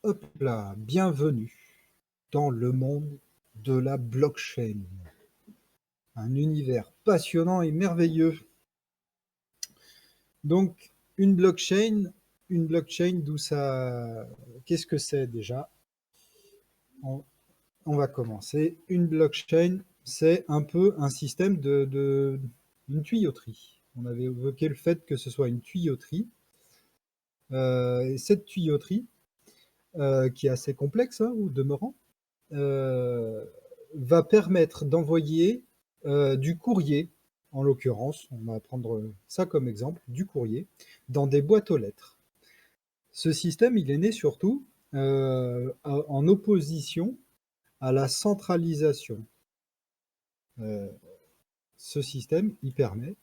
Hop là, bienvenue dans le monde de la blockchain. Un univers passionnant et merveilleux. Donc, une blockchain, d'où ça. Qu'est-ce que c'est déjà? on, on va commencer. Une blockchain, c'est un peu un système d'une tuyauterie. On avait évoqué le fait que ce soit une tuyauterie. Et cette tuyauterie, qui est assez complexe, hein, au demeurant, euh, va permettre d'envoyer du courrier, en l'occurrence, on va prendre ça comme exemple, du courrier, dans des boîtes aux lettres. Ce système, il est né surtout en opposition à la centralisation. Euh, Ce système, il permet,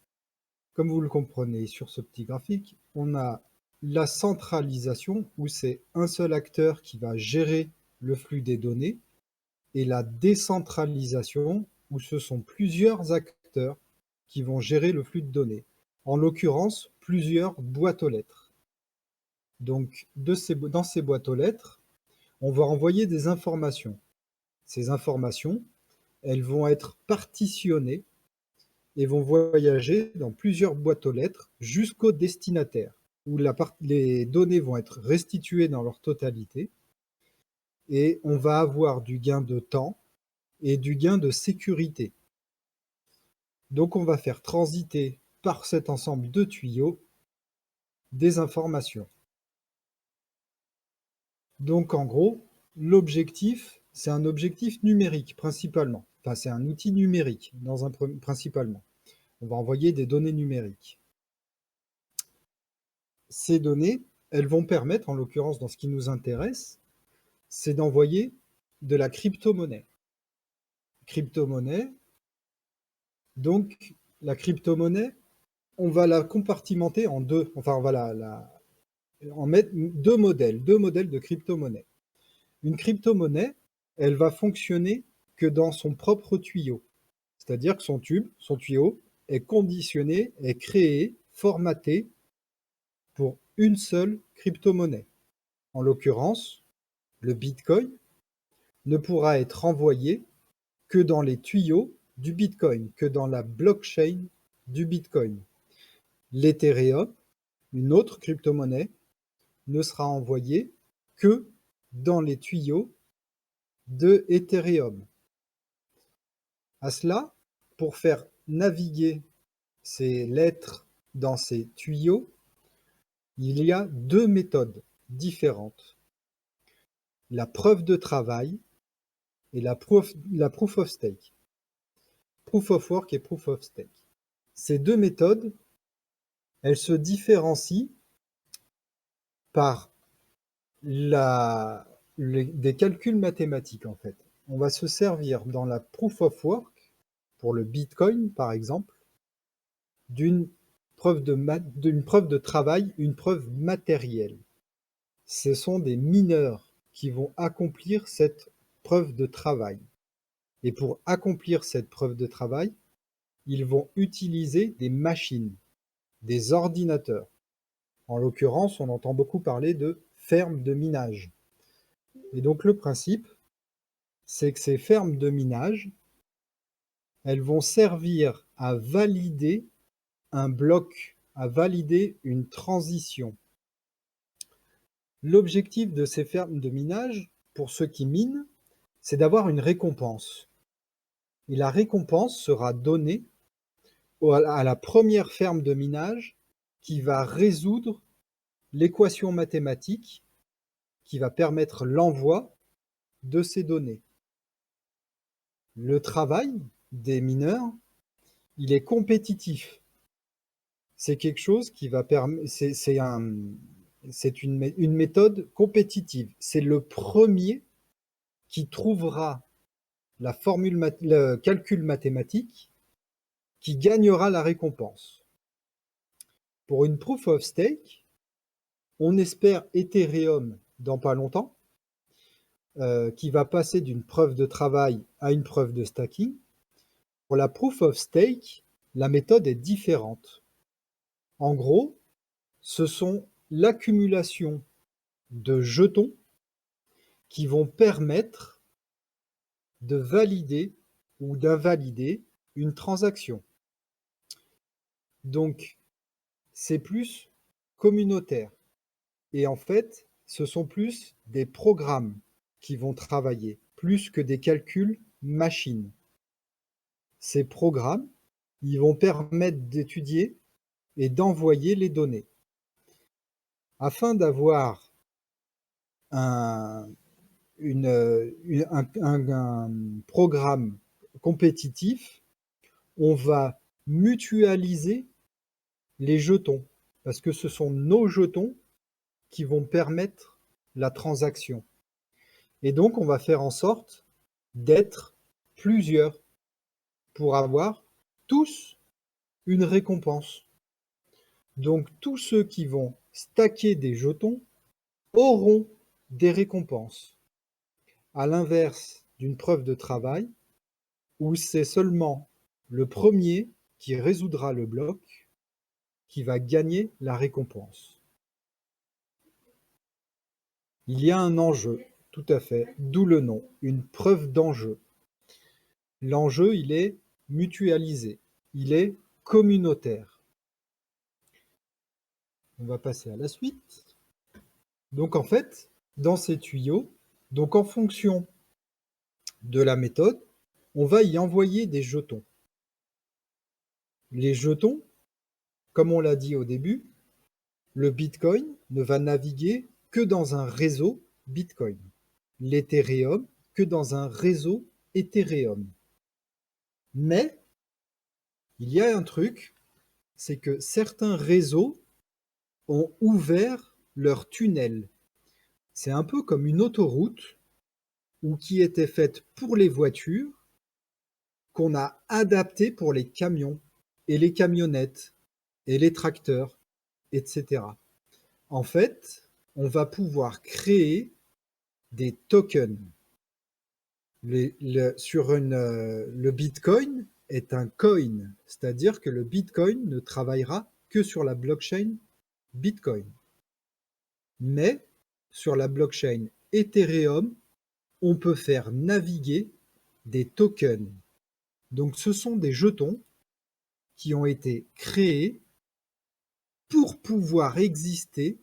comme vous le comprenez sur ce petit graphique, on a la centralisation où c'est un seul acteur qui va gérer le flux des données, et la décentralisation, où ce sont plusieurs acteurs qui vont gérer le flux de données. En l'occurrence, plusieurs boîtes aux lettres. Donc, dans ces boîtes aux lettres, on va envoyer des informations. Ces informations, elles vont être partitionnées et vont voyager dans plusieurs boîtes aux lettres jusqu'au destinataire, où les données vont être restituées dans leur totalité, et on va avoir du gain de temps et du gain de sécurité. Donc on va faire transiter par cet ensemble de tuyaux des informations. Donc en gros, l'objectif, c'est un objectif numérique principalement. Enfin, c'est un outil numérique principalement. On va envoyer des données numériques. Ces données, elles vont permettre, en l'occurrence dans ce qui nous intéresse, c'est d'envoyer de la crypto-monnaie. Crypto-monnaie, donc la crypto-monnaie, on va la compartimenter en deux, enfin on va en mettre deux modèles de crypto-monnaie. Une crypto-monnaie, elle va fonctionner que dans son propre tuyau. C'est-à-dire que son tuyau, est conditionné, est créé, formaté pour une seule crypto-monnaie. En l'occurrence, le Bitcoin ne pourra être envoyé que dans les tuyaux du Bitcoin, que dans la blockchain du Bitcoin. L'Ethereum, une autre crypto-monnaie, ne sera envoyé que dans les tuyaux de Ethereum. À cela, pour faire naviguer ces lettres dans ces tuyaux, il y a deux méthodes différentes. La preuve de travail et la proof of stake. Proof of work et proof of stake. Ces deux méthodes, elles se différencient par des calculs mathématiques en fait. On va se servir dans la proof of work, pour le Bitcoin par exemple, d'une preuve de travail, une preuve matérielle. Ce sont des mineurs qui vont accomplir cette preuve de travail. Et pour accomplir cette preuve de travail, ils vont utiliser des machines, des ordinateurs. En l'occurrence, on entend beaucoup parler de fermes de minage. Et donc le principe, c'est que ces fermes de minage, elles vont servir à valider un bloc, à valider une transition. L'objectif de ces fermes de minage, pour ceux qui minent, c'est d'avoir une récompense. Et la récompense sera donnée à la première ferme de minage qui va résoudre l'équation mathématique qui va permettre l'envoi de ces données. Le travail des mineurs, il est compétitif. C'est quelque chose qui va permettre, c'est une méthode compétitive. C'est le premier qui trouvera le calcul mathématique qui gagnera la récompense. Pour une proof of stake, on espère Ethereum dans pas longtemps, qui va passer d'une preuve de travail à une preuve de stacking. Pour la proof of stake, la méthode est différente. En gros, ce sont l'accumulation de jetons qui vont permettre de valider ou d'invalider une transaction. Donc, c'est plus communautaire. Et en fait, ce sont plus des programmes qui vont travailler, plus que des calculs machines. Ces programmes, ils vont permettre d'étudier et d'envoyer les données. Afin d'avoir un programme compétitif, on va mutualiser les jetons, parce que ce sont nos jetons qui vont permettre la transaction. Et donc, on va faire en sorte d'être plusieurs pour avoir tous une récompense. Donc, tous ceux qui vont stacker des jetons auront des récompenses. À l'inverse d'une preuve de travail, où c'est seulement le premier qui résoudra le bloc qui va gagner la récompense. Il y a un enjeu, tout à fait, d'où le nom, une preuve d'enjeu. L'enjeu, il est mutualisé, il est communautaire. On va passer à la suite. Donc en fait, dans ces tuyaux, donc en fonction de la méthode, on va y envoyer des jetons. Les jetons, comme on l'a dit au début, le Bitcoin ne va naviguer que dans un réseau Bitcoin. L'Ethereum que dans un réseau Ethereum. Mais il y a un truc, c'est que certains réseaux ont ouvert leur tunnel. C'est un peu comme une autoroute ou qui était faite pour les voitures, qu'on a adaptée pour les camions et les camionnettes et les tracteurs, etc. En fait, on va pouvoir créer des tokens. Le Bitcoin est un coin, c'est-à-dire que le Bitcoin ne travaillera que sur la blockchain Bitcoin. Mais sur la blockchain Ethereum, on peut faire naviguer des tokens. Donc ce sont des jetons qui ont été créés pour pouvoir exister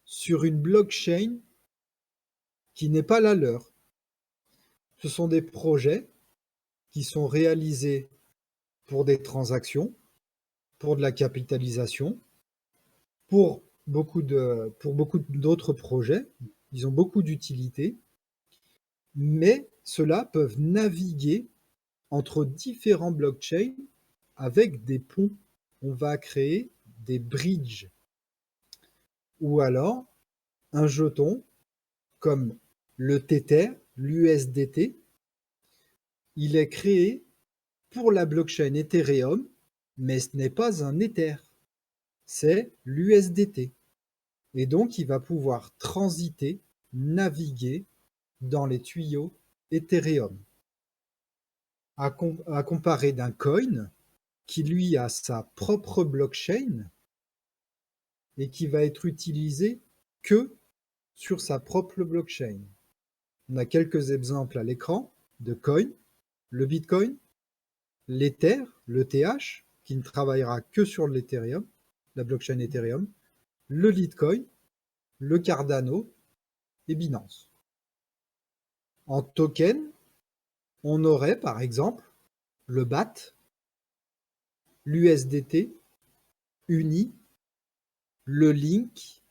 sur une blockchain qui n'est pas la leur. Ce sont des projets qui sont réalisés pour des transactions, pour de la capitalisation, pour beaucoup d'autres projets. Ils ont beaucoup d'utilité, mais ceux-là peuvent naviguer entre différents blockchains avec des ponts. On va créer des bridges. Ou alors, un jeton comme le Tether, l'USDT, il est créé pour la blockchain Ethereum, mais ce n'est pas un Ether, c'est l'USDT. Et donc, il va pouvoir transiter, naviguer dans les tuyaux Ethereum. À comparer d'un coin qui, lui, a sa propre blockchain et qui va être utilisé que sur sa propre blockchain. On a quelques exemples à l'écran de coins, le Bitcoin, l'Ether, l'ETH, qui ne travaillera que sur l'Ethereum, la blockchain Ethereum, le Litecoin, le Cardano et Binance. En token, on aurait par exemple le BAT, l'USDT, UNI, le Link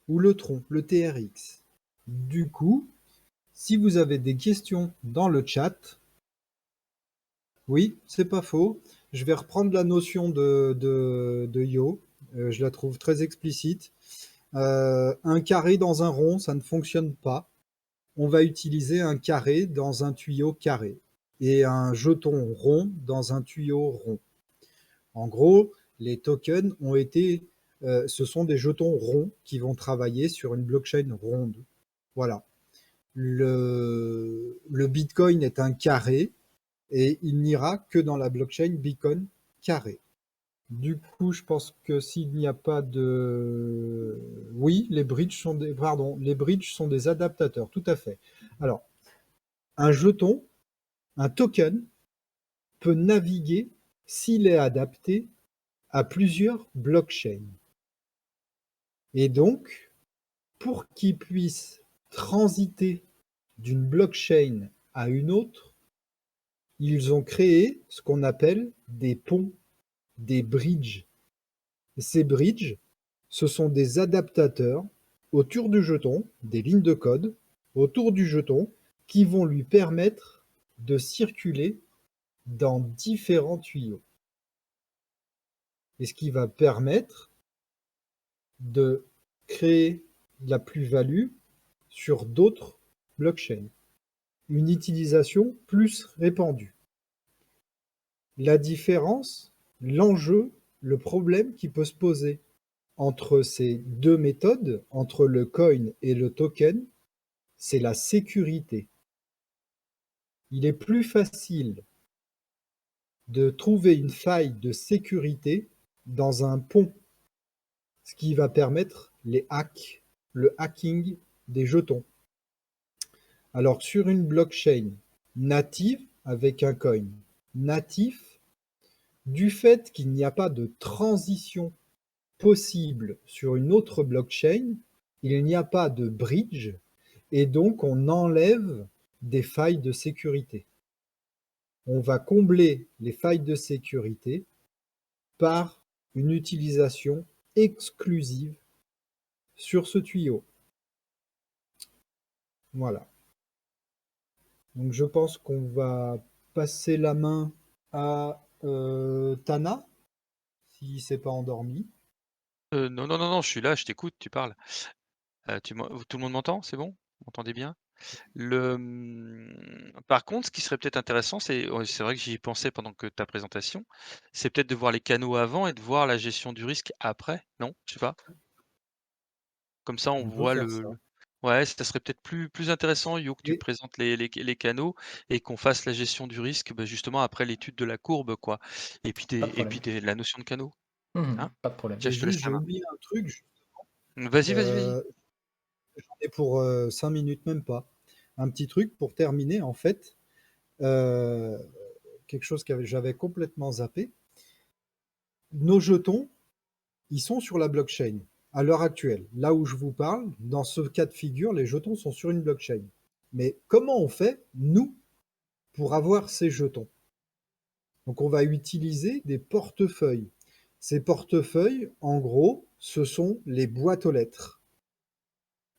ou le Tron, le TRX. Du coup, si vous avez des questions dans le chat, oui, c'est pas faux. Je vais reprendre la notion de Yo. Je la trouve très explicite. Un carré dans un rond, ça ne fonctionne pas. On va utiliser un carré dans un tuyau carré et un jeton rond dans un tuyau rond. En gros, les tokens ce sont des jetons ronds qui vont travailler sur une blockchain ronde. Voilà. Le Bitcoin est un carré et il n'ira que dans la blockchain Bitcoin carré. Du coup, je pense que s'il n'y a pas de... Oui. Oui, les bridges sont des adaptateurs, tout à fait. Alors, un jeton, un token, peut naviguer s'il est adapté à plusieurs blockchains. Et donc, pour qu'il puisse transiter d'une blockchain à une autre, ils ont créé ce qu'on appelle des ponts, des bridges. Et ces bridges, ce sont des adaptateurs autour du jeton, des lignes de code autour du jeton qui vont lui permettre de circuler dans différents tuyaux. Et ce qui va permettre de créer de la plus-value sur d'autres blockchains. Une utilisation plus répandue. La différence, l'enjeu, le problème qui peut se poser entre ces deux méthodes, entre le coin et le token, c'est la sécurité. Il est plus facile de trouver une faille de sécurité dans un pont, ce qui va permettre les hacks, le hacking des jetons. Alors sur une blockchain native avec un coin natif, du fait qu'il n'y a pas de transition possible sur une autre blockchain, il n'y a pas de bridge et donc on enlève des failles de sécurité. On va combler les failles de sécurité par une utilisation exclusive sur ce tuyau. Voilà. Donc je pense qu'on va passer la main à Tana, s'il s'est pas endormi. Non, non, non, non, je suis là, je t'écoute, tu parles. Tout le monde m'entend? C'est bon? Vous m'entendez bien? Par contre, ce qui serait peut-être intéressant, c'est vrai que j'y ai pensé pendant que ta présentation, c'est peut-être de voir les canaux avant et de voir la gestion du risque après, non? Je sais pas? Comme ça, on On peut voit faire ça. ouais, ça serait peut-être plus intéressant, You, que tu Et présentes les canaux et qu'on fasse la gestion du risque, bah, justement après l'étude de la courbe, quoi. Pas de problème. La notion de canaux, hein? Pas de problème. Tiens, et je te laisse juste, j'ai la main. oublié un truc, Vas-y, vas-y, vas-y. euh, j'en ai pour 5 minutes, même pas. Un petit truc pour terminer, en fait, euh, quelque chose que j'avais complètement zappé. Nos jetons, ils sont sur la blockchain à l'heure actuelle. Là où je vous parle, dans ce cas de figure, les jetons sont sur une blockchain. Mais comment on fait, nous, pour avoir ces jetons? Donc on va utiliser des portefeuilles. Ces portefeuilles, en gros, ce sont les boîtes aux lettres.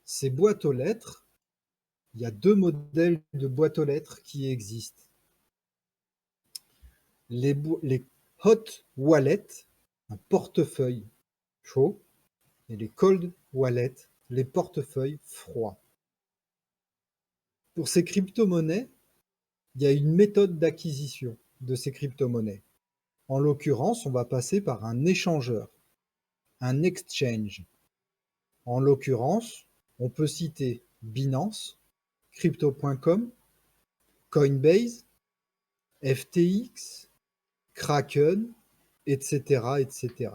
Ces boîtes aux lettres, il y a deux modèles de boîtes aux lettres qui existent. Les hot wallets, un portefeuille chaud, et les cold wallets, les portefeuilles froids. Pour ces crypto-monnaies, il y a une méthode d'acquisition de ces crypto-monnaies. En l'occurrence, on va passer par un échangeur, un exchange. En l'occurrence, on peut citer Binance, Crypto.com, Coinbase, FTX, Kraken, etc., etc.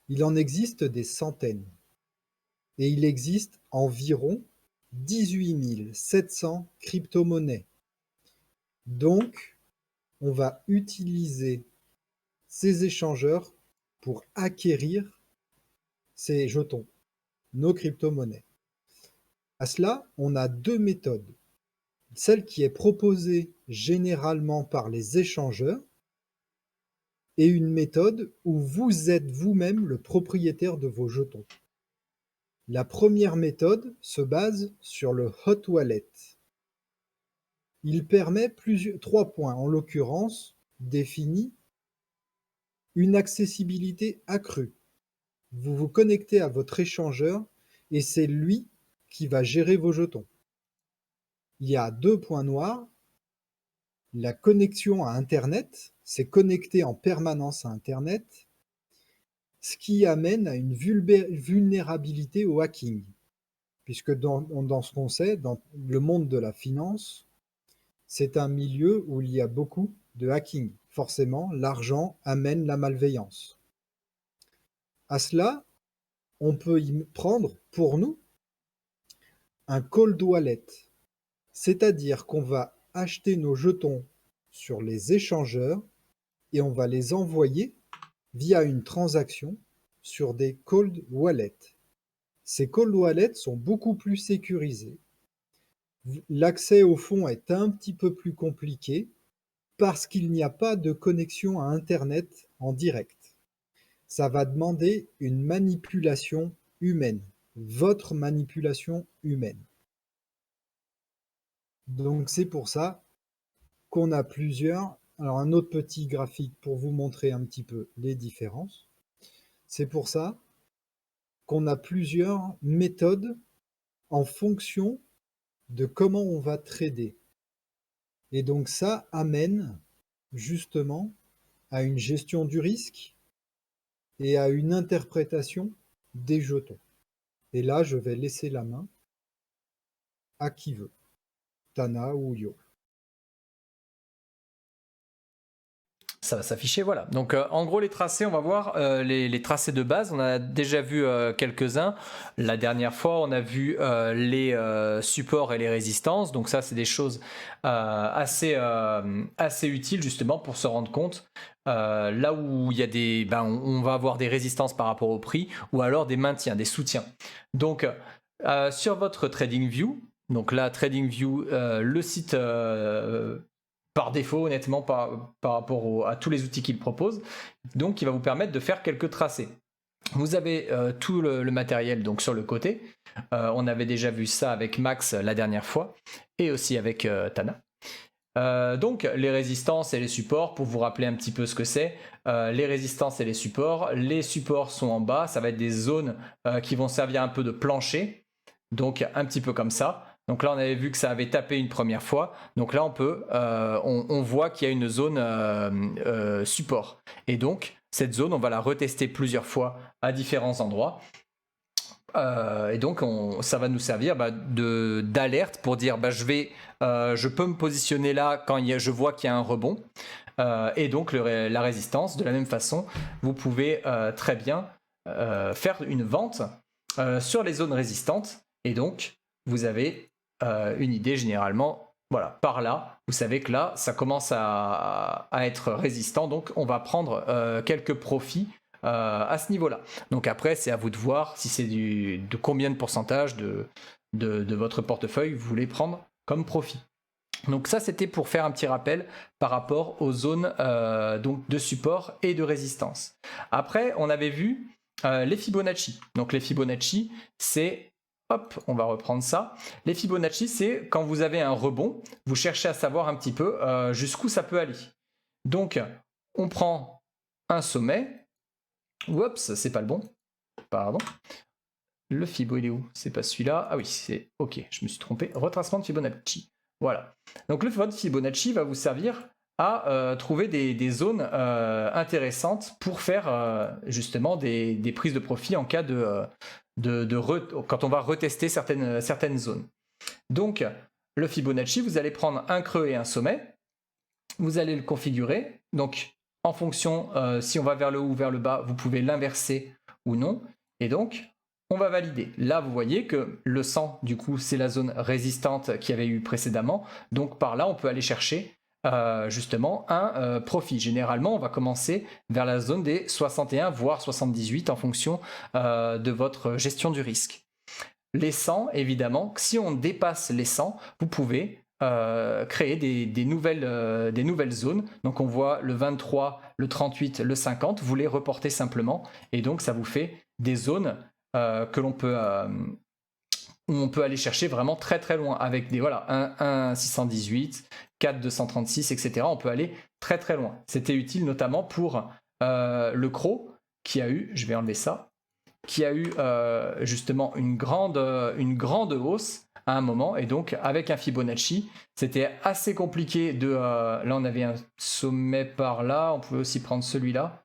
Il en existe des centaines et il existe environ 18 700 crypto-monnaies. Donc, on va utiliser ces échangeurs pour acquérir ces jetons, nos crypto-monnaies. À cela, on a deux méthodes. Celle qui est proposée généralement par les échangeurs et une méthode où vous êtes vous-même le propriétaire de vos jetons. La première méthode se base sur le hot wallet. Il permet trois points, en l'occurrence définis: une accessibilité accrue. Vous vous connectez à votre échangeur et c'est lui qui va gérer vos jetons. Il y a deux points noirs: la connexion à Internet, c'est connecté en permanence à Internet, ce qui amène à une vulnérabilité au hacking. Puisque dans ce qu'on sait, dans le monde de la finance, c'est un milieu où il y a beaucoup de hacking. Forcément, l'argent amène la malveillance. À cela, on peut y prendre pour nous un cold wallet. C'est-à-dire qu'on va acheter nos jetons sur les échangeurs et on va les envoyer via une transaction sur des cold wallets. Ces cold wallets sont beaucoup plus sécurisés. L'accès au fonds est un petit peu plus compliqué parce qu'il n'y a pas de connexion à Internet en direct. Ça va demander une manipulation humaine, votre manipulation humaine. Donc c'est pour ça qu'on a plusieurs. Alors un autre petit graphique pour vous montrer un petit peu les différences. C'est pour ça qu'on a plusieurs méthodes en fonction de comment on va trader. Et donc ça amène justement à une gestion du risque et à une interprétation des jetons. Et là, je vais laisser la main à qui veut, Tana ou Yo. Ça va s'afficher, voilà. Donc en gros les tracés, on va voir les tracés de base. On a déjà vu quelques-uns. La dernière fois, on a vu les supports et les résistances. Donc ça, c'est des choses assez utiles justement pour se rendre compte. Là où il y a des, on va avoir des résistances par rapport au prix ou alors des maintiens, des soutiens. Donc sur votre TradingView, donc là TradingView, le site par défaut, honnêtement, par rapport à tous les outils qu'il propose, donc qui va vous permettre de faire quelques tracés. Vous avez tout le matériel donc sur le côté. On avait déjà vu ça avec Max la dernière fois et aussi avec Tana. Donc les résistances et les supports, pour vous rappeler un petit peu ce que c'est, les résistances et les supports sont en bas, ça va être des zones qui vont servir un peu de plancher, donc un petit peu comme ça. Donc là on avait vu que ça avait tapé une première fois, donc là on voit qu'il y a une zone support, et donc cette zone on va la retester plusieurs fois à différents endroits. Et donc ça va nous servir d'alerte pour dire je peux me positionner là quand je vois qu'il y a un rebond, et donc la résistance de la même façon vous pouvez très bien faire une vente sur les zones résistantes, et donc vous avez une idée généralement, voilà, par là vous savez que là ça commence à être résistant, donc on va prendre quelques profits à ce niveau-là. Donc après, c'est à vous de voir si c'est de combien de pourcentage de votre portefeuille vous voulez prendre comme profit. Donc ça, c'était pour faire un petit rappel par rapport aux zones donc de support et de résistance. Après, on avait vu les Fibonacci. Donc les Fibonacci, c'est... Hop, on va reprendre ça. Les Fibonacci, c'est quand vous avez un rebond, vous cherchez à savoir un petit peu jusqu'où ça peut aller. Donc, on prend un sommet. Oups, c'est pas le bon. Pardon. Le Fibo, il est où? C'est pas celui-là. Ah oui, c'est... Ok, je me suis trompé. Retracement de Fibonacci. Voilà. Donc le Fibonacci va vous servir à trouver des zones intéressantes pour faire justement des prises de profit en cas quand on va retester certaines zones. Donc le Fibonacci, vous allez prendre un creux et un sommet. Vous allez le configurer. Donc en fonction, si on va vers le haut ou vers le bas, vous pouvez l'inverser ou non. Et donc, on va valider. Là, vous voyez que le 100, du coup, c'est la zone résistante qu'il y avait eu précédemment. Donc, par là, on peut aller chercher justement un profit. Généralement, on va commencer vers la zone des 61, voire 78 en fonction de votre gestion du risque. Les 100, évidemment, si on dépasse les 100, vous pouvez créer des nouvelles zones. Donc on voit le 23, le 38, le 50, vous les reportez simplement, et donc ça vous fait des zones où on peut aller chercher vraiment très très loin avec des 1 618, 4 236, etc. On peut aller très très loin. C'était utile notamment pour le CRO qui a eu, je vais enlever ça, qui a eu justement une grande hausse à un moment, et donc avec un Fibonacci c'était assez compliqué là on avait un sommet par là, on pouvait aussi prendre celui-là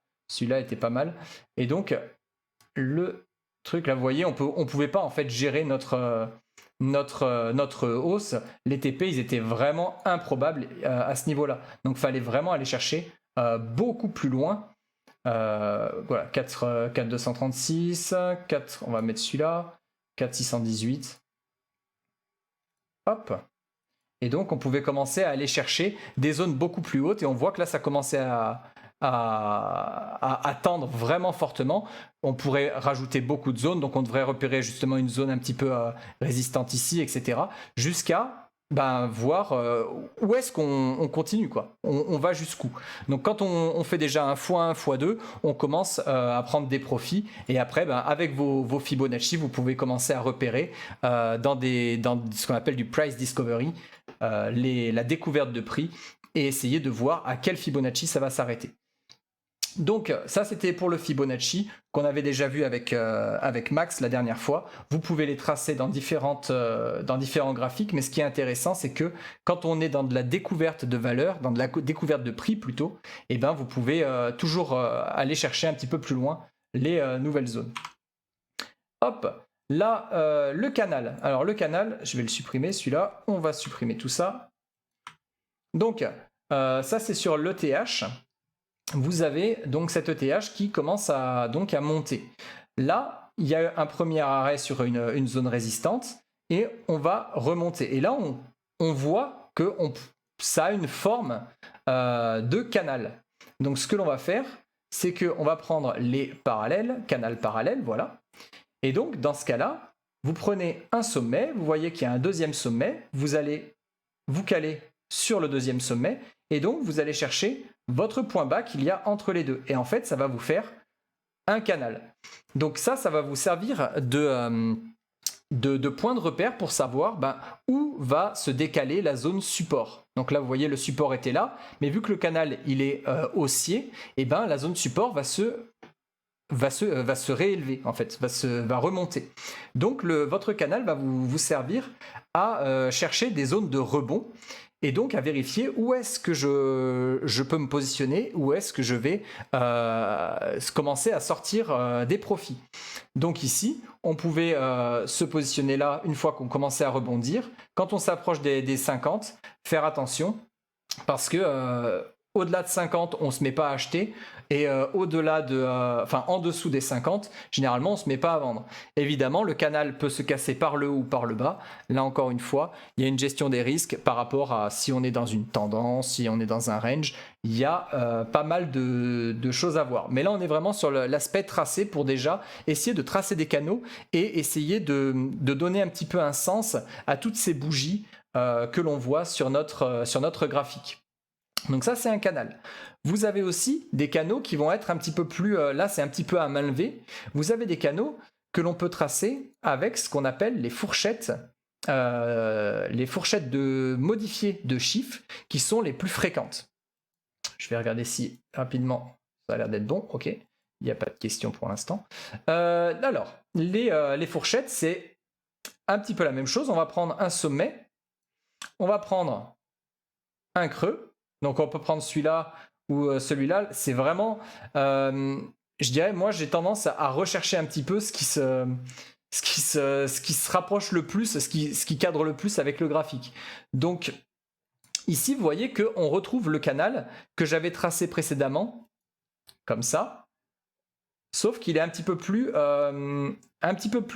était pas mal, et donc le truc là, vous voyez, on pouvait pas en fait gérer notre hausse. Les TP ils étaient vraiment improbables à ce niveau là, donc fallait vraiment aller chercher beaucoup plus loin Voilà, 4236, 4, on va mettre celui-là, 4618. Hop. Et donc, on pouvait commencer à aller chercher des zones beaucoup plus hautes. Et on voit que là, ça commençait à tendre vraiment fortement. On pourrait rajouter beaucoup de zones. Donc, on devrait repérer justement une zone un petit peu résistante ici, etc. Jusqu'à voir où est-ce qu'on continue, quoi. On va jusqu'où. Donc, quand on fait déjà un x1, x2, on commence à prendre des profits. Et après, avec vos Fibonacci, vous pouvez commencer à repérer dans ce qu'on appelle du price discovery, la découverte de prix, et essayer de voir à quel Fibonacci ça va s'arrêter. Donc ça, c'était pour le Fibonacci qu'on avait déjà vu avec Max la dernière fois. Vous pouvez les tracer dans différents graphiques, mais ce qui est intéressant, c'est que quand on est dans de la découverte de valeur, dans de la découverte de prix plutôt, vous pouvez toujours aller chercher un petit peu plus loin les nouvelles zones. Hop, là, le canal. Alors le canal, je vais le supprimer, celui-là. On va supprimer tout ça. Donc, ça, c'est sur l'ETH. Vous avez donc cette ETH qui commence à monter. Là, il y a un premier arrêt sur une zone résistante et on va remonter. Et là, on voit que ça a une forme de canal. Donc, ce que l'on va faire, c'est qu'on va prendre les parallèles, canal parallèle, voilà. Et donc, dans ce cas-là, vous prenez un sommet, vous voyez qu'il y a un deuxième sommet, vous allez vous caler sur le deuxième sommet, et donc vous allez chercher votre point bas qu'il y a entre les deux. Et en fait, ça va vous faire un canal. Donc ça va vous servir de point de repère pour savoir où va se décaler la zone support. Donc là, vous voyez, le support était là, mais vu que le canal il est haussier, la zone support va se réélever, en fait, va remonter. Donc votre canal va vous servir à chercher des zones de rebond et donc à vérifier où est-ce que je peux me positionner, où est-ce que je vais commencer à sortir des profits. Donc ici, on pouvait se positionner là une fois qu'on commençait à rebondir. Quand on s'approche des 50, faire attention parce que au-delà de 50, on ne se met pas à acheter. Et au-delà en dessous des 50, généralement, on ne se met pas à vendre. Évidemment, le canal peut se casser par le haut ou par le bas. Là, encore une fois, il y a une gestion des risques par rapport à si on est dans une tendance, si on est dans un range. Il y a pas mal de choses à voir. Mais là, on est vraiment sur l'aspect tracé pour déjà essayer de tracer des canaux et essayer de donner un petit peu un sens à toutes ces bougies que l'on voit sur notre graphique. Donc ça, c'est un canal. Vous avez aussi des canaux qui vont être un petit peu plus... là, c'est un petit peu à main levée. Vous avez des canaux que l'on peut tracer avec ce qu'on appelle les fourchettes de modifiées de chiffres qui sont les plus fréquentes. Je vais regarder si rapidement ça a l'air d'être bon. Ok, il n'y a pas de question pour l'instant. Alors, les fourchettes, c'est un petit peu la même chose. On va prendre un sommet, on va prendre un creux. Donc on peut prendre celui-là ou celui-là. C'est vraiment, je dirais, moi j'ai tendance à rechercher un petit peu ce qui se rapproche le plus, ce qui cadre le plus avec le graphique. Donc ici, vous voyez qu'on retrouve le canal que j'avais tracé précédemment, comme ça. Sauf qu'il est un petit peu plus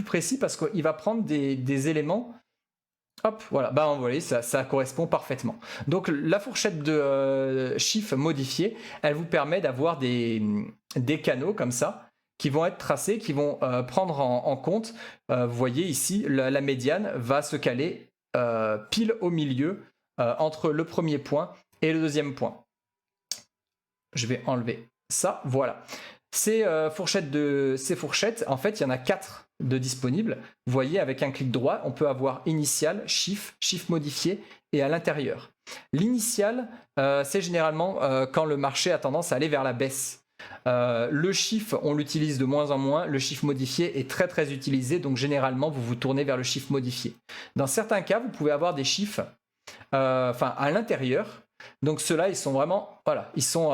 précis parce qu'il va prendre des éléments. Hop, voilà, vous voyez, ça correspond parfaitement. Donc la fourchette de chiffres modifiés, elle vous permet d'avoir des canaux comme ça qui vont être tracés, qui vont prendre en compte. Vous voyez ici, la médiane va se caler pile au milieu entre le premier point et le deuxième point. Je vais enlever ça, voilà. Ces fourchettes, en fait, il y en a 4 de disponibles. Vous voyez, avec un clic droit, on peut avoir initial, chiffre modifié et à l'intérieur. L'initial, c'est généralement quand le marché a tendance à aller vers la baisse. Le chiffre, on l'utilise de moins en moins. Le chiffre modifié est très très utilisé, donc généralement, vous vous tournez vers le chiffre modifié. Dans certains cas, vous pouvez avoir des chiffres à l'intérieur. Donc ceux-là, ils sont vraiment, voilà, ils sont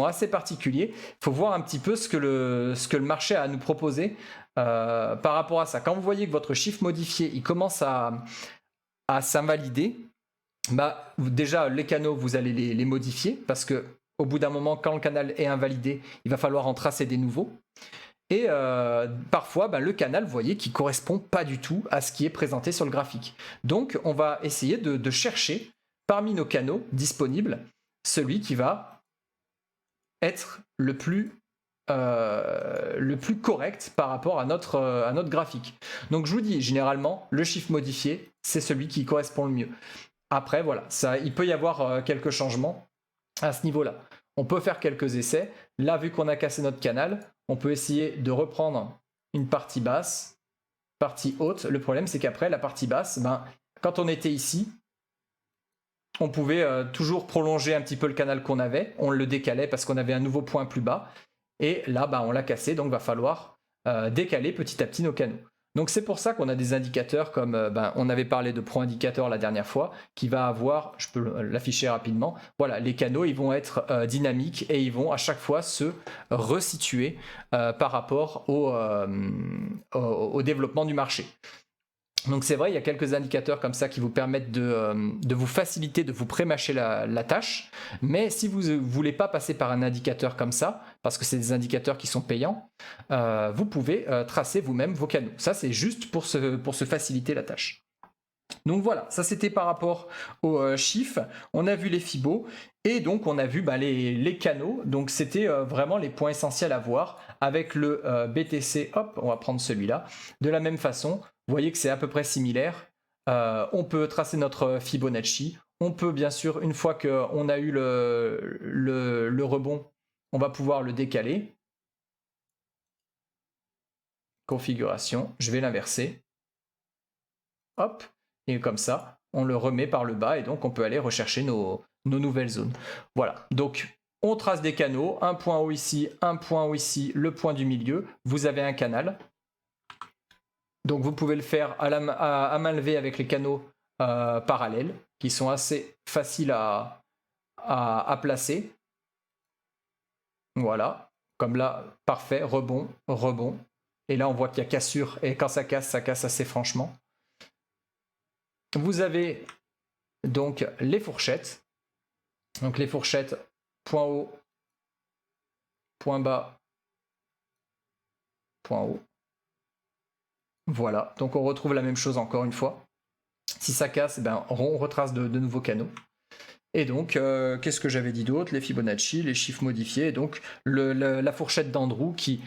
assez particuliers. Il faut voir un petit peu ce que le marché a à nous proposer par rapport à ça. Quand vous voyez que votre chiffre modifié, il commence à s'invalider, déjà les canaux, vous allez les modifier parce que au bout d'un moment, quand le canal est invalidé, il va falloir en tracer des nouveaux. Et parfois, le canal, vous voyez, qui ne correspond pas du tout à ce qui est présenté sur le graphique. Donc, on va essayer de chercher parmi nos canaux disponibles celui qui va être le plus correct par rapport à notre graphique. Donc, je vous dis, généralement, le chiffre modifié, c'est celui qui correspond le mieux. Après, voilà, il peut y avoir quelques changements à ce niveau-là. On peut faire quelques essais. Là, vu qu'on a cassé notre canal, on peut essayer de reprendre une partie basse, partie haute. Le problème, c'est qu'après, la partie basse, quand on était ici, on pouvait toujours prolonger un petit peu le canal qu'on avait. On le décalait parce qu'on avait un nouveau point plus bas. Et là, on l'a cassé, donc il va falloir décaler petit à petit nos canaux. Donc c'est pour ça qu'on a des indicateurs comme, on avait parlé de pro-indicateur la dernière fois, qui va avoir, je peux l'afficher rapidement, voilà, les canaux, ils vont être dynamiques et ils vont à chaque fois se resituer par rapport au développement du marché. Donc c'est vrai, il y a quelques indicateurs comme ça qui vous permettent de vous faciliter, de vous pré-mâcher la tâche. Mais si vous ne voulez pas passer par un indicateur comme ça, parce que c'est des indicateurs qui sont payants, vous pouvez tracer vous-même vos canaux. Ça, c'est juste pour se faciliter la tâche. Donc voilà, ça c'était par rapport aux chiffres. On a vu les fibos et donc on a vu les canaux. Donc c'était vraiment les points essentiels à voir avec le BTC. Hop, on va prendre celui-là. De la même façon, vous voyez que c'est à peu près similaire. On peut tracer notre Fibonacci. On peut bien sûr, une fois qu'on a eu le rebond, on va pouvoir le décaler. Configuration, je vais l'inverser. Hop. Et comme ça, on le remet par le bas et donc on peut aller rechercher nos nouvelles zones. Voilà, donc on trace des canaux, un point haut ici, un point haut ici, le point du milieu. Vous avez un canal. Donc vous pouvez le faire à main levée avec les canaux parallèles qui sont assez faciles à placer. Voilà, comme là, parfait, rebond, rebond. Et là, on voit qu'il y a cassure et quand ça casse assez franchement. Vous avez donc les fourchettes. Donc les fourchettes, point haut, point bas, point haut. Voilà, donc on retrouve la même chose encore une fois. Si ça casse, on retrace de nouveaux canaux. Et donc, qu'est-ce que j'avais dit d'autre? Les Fibonacci, les chiffres modifiés, et donc la fourchette d'Andrew qui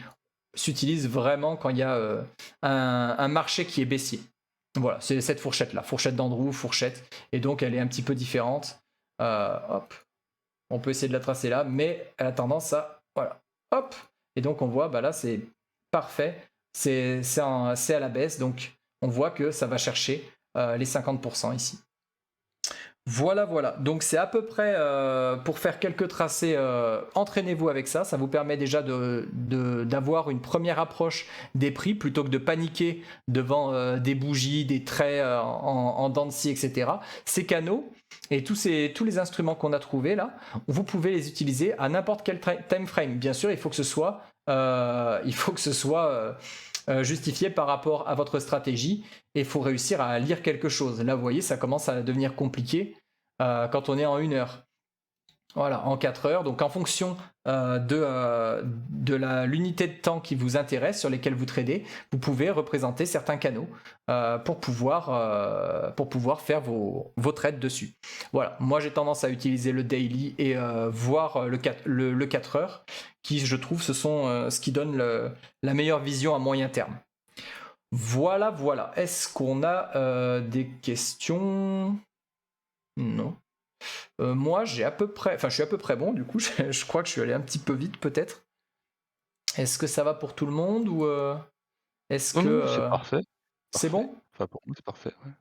s'utilise vraiment quand il y a un marché qui est baissier. Voilà, c'est cette fourchette-là, fourchette d'Andrew, fourchette, et donc elle est un petit peu différente. Hop, on peut essayer de la tracer là, mais elle a tendance à, voilà, hop, et donc on voit, là c'est parfait, c'est à la baisse, donc on voit que ça va chercher les 50% ici. Voilà, donc c'est à peu près pour faire quelques tracés, entraînez-vous avec ça, ça vous permet déjà d'avoir une première approche des prix plutôt que de paniquer devant des bougies, des traits en dents de scie, etc. Ces canaux et tous les instruments qu'on a trouvés là, vous pouvez les utiliser à n'importe quel time frame. Bien sûr, il faut que ce soit justifié par rapport à votre stratégie et il faut réussir à lire quelque chose. Là, vous voyez, ça commence à devenir compliqué quand on est en 1 heure. Voilà, en 4 heures. Donc, en fonction de l'unité de temps qui vous intéresse, sur lesquelles vous tradez, vous pouvez représenter certains canaux pour pouvoir faire vos trades dessus. Voilà, moi j'ai tendance à utiliser le daily et voir le 4 heures, qui je trouve ce qui donne la meilleure vision à moyen terme. Voilà. Est-ce qu'on a des questions? Non. Moi, je suis à peu près bon, du coup, je crois que je suis allé un petit peu vite, peut-être. Est-ce que ça va pour tout le monde ou est-ce que c'est parfait. C'est bon? Enfin, pour moi, c'est parfait. Ouais.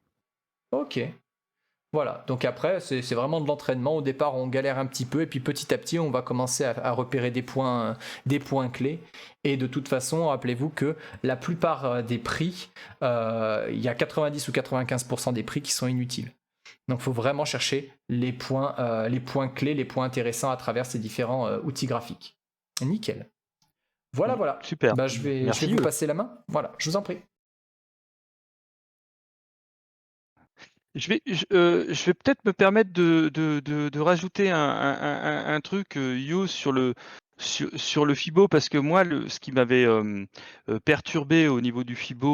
Ok. Voilà. Donc après, c'est vraiment de l'entraînement. Au départ, on galère un petit peu, et puis petit à petit, on va commencer à repérer des points clés. Et de toute façon, rappelez-vous que la plupart des prix, il y a 90 ou 95% des prix qui sont inutiles. Donc, il faut vraiment chercher les points clés, les points intéressants à travers ces différents outils graphiques. Nickel. Voilà. Super. Je vais vous passer la main. Voilà, je vous en prie. Je vais peut-être me permettre de rajouter un truc, Yo, sur le Fibo, parce que moi, ce qui m'avait perturbé au niveau du Fibo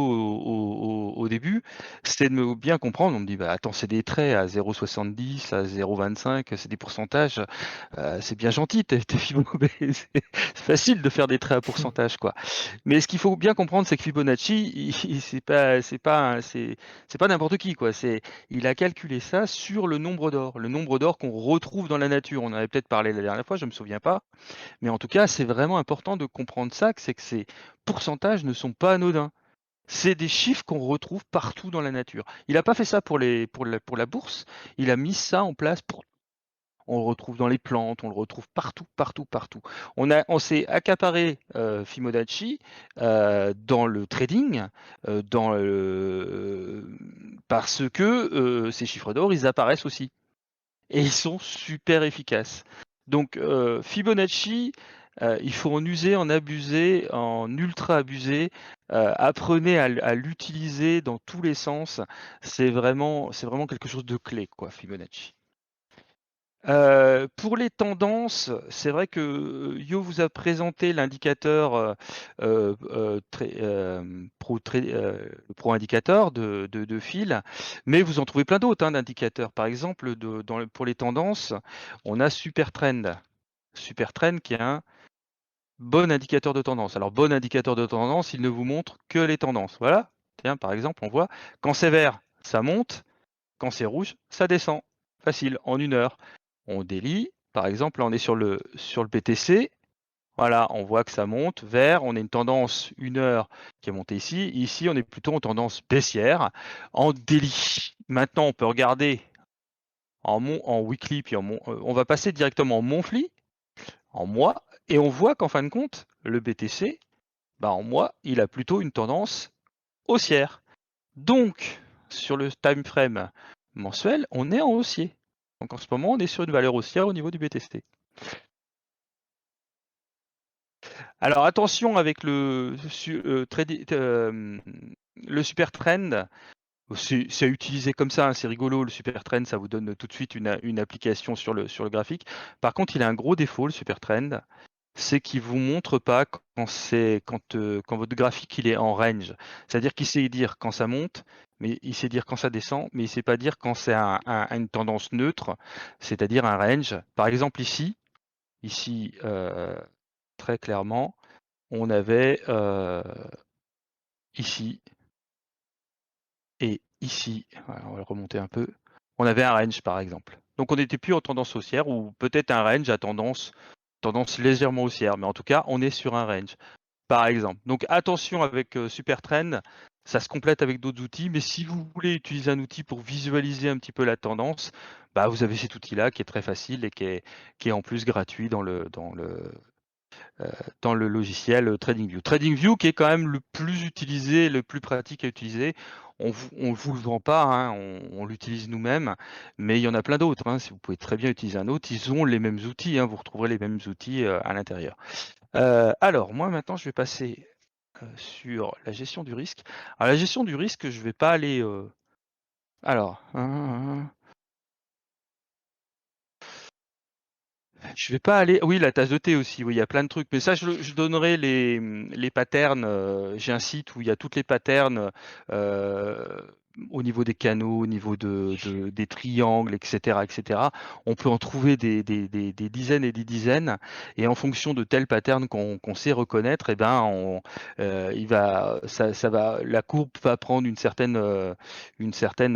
au début, c'était de me bien comprendre. On me dit, bah attends, c'est des traits à 0,70, à 0,25, c'est des pourcentages. C'est bien gentil, tes Fibo, mais c'est facile de faire des traits à pourcentage, quoi. Mais ce qu'il faut bien comprendre, c'est que Fibonacci, c'est pas n'importe qui, quoi. Il a calculé ça sur le nombre d'or qu'on retrouve dans la nature. On en avait peut-être parlé la dernière fois, je me souviens pas. Mais en tout cas, c'est vraiment important de comprendre ça, c'est que ces pourcentages ne sont pas anodins. C'est des chiffres qu'on retrouve partout dans la nature. Il n'a pas fait ça pour la bourse, il a mis ça en place pour. On le retrouve dans les plantes, on le retrouve partout, partout, partout. On s'est accaparé Fibonacci dans le trading, parce que ces chiffres d'or, ils apparaissent aussi. Et ils sont super efficaces. Donc Fibonacci, il faut en user, en abuser, en ultra abuser. Apprenez à l'utiliser dans tous les sens. C'est vraiment quelque chose de clé, quoi, Fibonacci. Pour les tendances, c'est vrai que Yo vous a présenté l'indicateur Pro Indicator de fil, mais vous en trouvez plein d'autres d'indicateurs. Par exemple, pour les tendances, on a Supertrend. Supertrend qui est un bon indicateur de tendance. Alors, bon indicateur de tendance, il ne vous montre que les tendances. Voilà. Tiens, par exemple, on voit quand c'est vert, ça monte. Quand c'est rouge, ça descend. Facile, en 1 heure. On délie, par exemple, là on est sur le BTC. Voilà, on voit que ça monte vert. On a une tendance 1 heure qui est montée ici. Ici, on est plutôt en tendance baissière, en délit. Maintenant, on peut regarder en weekly, puis on va passer directement en monthly, en mois, et on voit qu'en fin de compte, le BTC, en mois, il a plutôt une tendance haussière. Donc, sur le time frame mensuel, on est en haussier. Donc en ce moment, on est sur une valeur haussière au niveau du BTC. Alors attention avec le super trend. C'est utilisé comme ça, c'est rigolo. Le super trend, ça vous donne tout de suite une application sur le graphique. Par contre, il a un gros défaut, le super trend, c'est qu'il vous montre pas quand votre graphique il est en range. C'est-à-dire qu'il sait dire quand ça monte, mais il sait dire quand ça descend, mais il sait pas dire quand c'est une tendance neutre, c'est-à-dire un range. Par exemple ici, très clairement, on avait ici et ici, voilà, on va le remonter un peu, on avait un range par exemple. Donc on n'était plus en tendance haussière ou peut-être un range à tendance légèrement haussière, mais en tout cas on est sur un range par exemple. Donc attention avec Supertrend, ça se complète avec d'autres outils, mais si vous voulez utiliser un outil pour visualiser un petit peu la tendance, vous avez cet outil-là qui est très facile et qui est en plus gratuit dans le logiciel TradingView. TradingView qui est quand même le plus utilisé, le plus pratique à utiliser. On ne vous le vend pas, on l'utilise nous-mêmes, mais il y en a plein d'autres. Si vous pouvez très bien utiliser un autre, ils ont les mêmes outils, vous retrouverez les mêmes outils à l'intérieur. Alors, moi maintenant, je vais passer sur la gestion du risque. Alors, la gestion du risque, je ne vais pas aller... Alors, je vais pas aller. Oui, la tasse de thé aussi. Oui, il y a plein de trucs. Mais ça, je donnerai les patterns. J'ai un site où il y a toutes les patterns au niveau des canaux, au niveau des triangles, etc., etc. On peut en trouver des dizaines et des dizaines. Et en fonction de tel pattern qu'on sait reconnaître, la courbe va prendre une certaine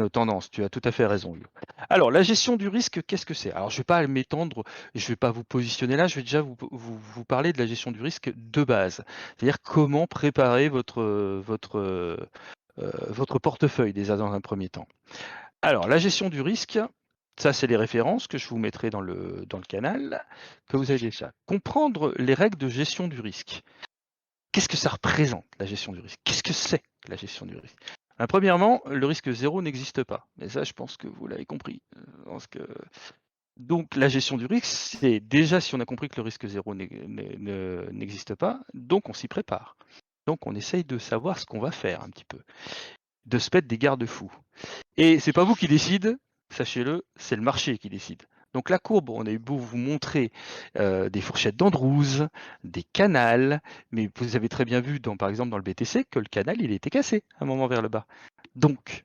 tendance. Tu as tout à fait raison, Hugo. Alors, la gestion du risque, qu'est-ce que c'est? Alors, je ne vais pas m'étendre, je ne vais pas vous positionner là, je vais déjà vous parler de la gestion du risque de base. C'est-à-dire comment préparer votre portefeuille déjà dans un premier temps. Alors, la gestion du risque, ça, c'est les références que je vous mettrai dans le canal, que vous avez déjà. Comprendre les règles de gestion du risque. Qu'est-ce que ça représente, la gestion du risque? Qu'est-ce que c'est que la gestion du risque? Premièrement, le risque zéro n'existe pas. Mais ça, je pense que vous l'avez compris. Donc, la gestion du risque, c'est déjà si on a compris que le risque zéro n'existe pas, donc on s'y prépare. Donc, on essaye de savoir ce qu'on va faire un petit peu, de se mettre des garde-fous. Et c'est pas vous qui décide, sachez-le, c'est le marché qui décide. Donc la courbe, on a eu beau vous montrer des fourchettes d'Andrews, des canals, mais vous avez très bien vu, par exemple dans le BTC, que le canal, il était cassé à un moment vers le bas. Donc,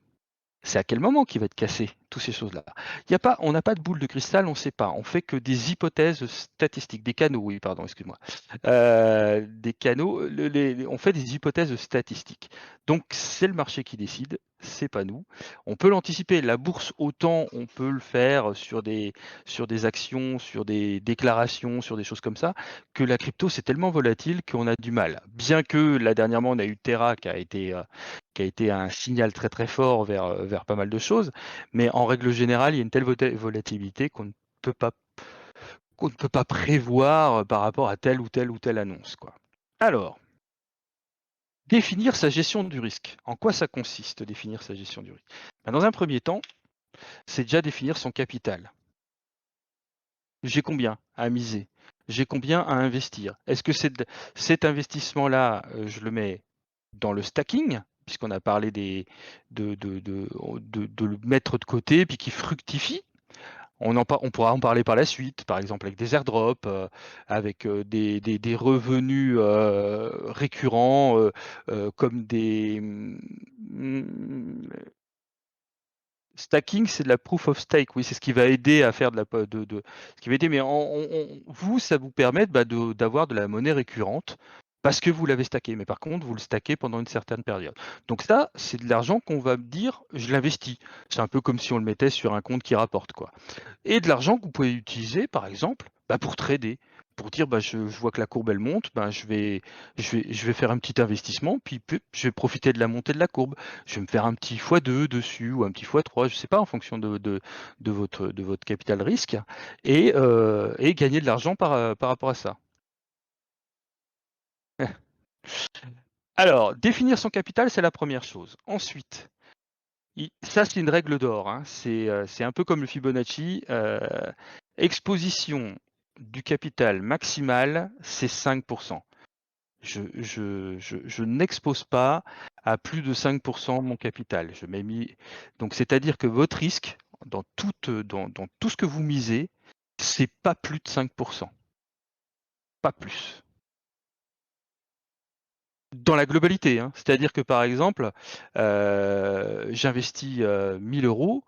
c'est à quel moment qu'il va être cassé, toutes ces choses-là. On n'a pas de boule de cristal, on ne sait pas. On fait que des hypothèses statistiques, des canaux, oui, pardon, excuse-moi. Des canaux, on fait des hypothèses statistiques. Donc c'est le marché qui décide, c'est pas nous. On peut l'anticiper. La bourse, autant on peut le faire sur des actions, sur des déclarations, sur des choses comme ça, que la crypto, c'est tellement volatile qu'on a du mal. Bien que là dernièrement, on a eu Terra qui a été un signal très très fort vers pas mal de choses, mais en règle générale, il y a une telle volatilité peut pas, qu'on ne peut pas prévoir par rapport à telle ou telle annonce, quoi. Alors, définir sa gestion du risque. En quoi ça consiste, définir sa gestion du risque? Dans un premier temps, c'est déjà définir son capital. J'ai combien à miser? J'ai combien à investir? Est-ce que cet investissement-là, je le mets dans le stacking, puisqu'on a parlé de le mettre de côté, puis qui fructifie? On pourra en parler par la suite, par exemple avec des airdrops, avec des revenus récurrents, comme des stacking, c'est de la proof of stake. Oui, c'est ce qui va aider à faire ce qui va aider. Mais vous, ça vous permet d'avoir de la monnaie récurrente parce que vous l'avez stacké. Mais par contre, vous le stackez pendant une certaine période. Donc ça, c'est de l'argent qu'on va dire, je l'investis. C'est un peu comme si on le mettait sur un compte qui rapporte, quoi. Et de l'argent que vous pouvez utiliser, par exemple, pour trader, pour dire je vois que la courbe elle monte, je vais faire un petit investissement, puis je vais profiter de la montée de la courbe. Je vais me faire un petit x2 dessus ou un petit x3, je ne sais pas, en fonction de votre capital risque, et gagner de l'argent par rapport à ça. Alors, définir son capital, c'est la première chose. Ensuite, ça, c'est une règle d'or, hein. C'est un peu comme le Fibonacci. Exposition du capital maximal, c'est 5%. Je n'expose pas à plus de 5% mon capital. Donc, c'est-à-dire que votre risque, dans tout ce que vous misez, c'est pas plus de 5%. Pas plus. Dans la globalité, hein. C'est-à-dire que par exemple, j'investis 1000 euros.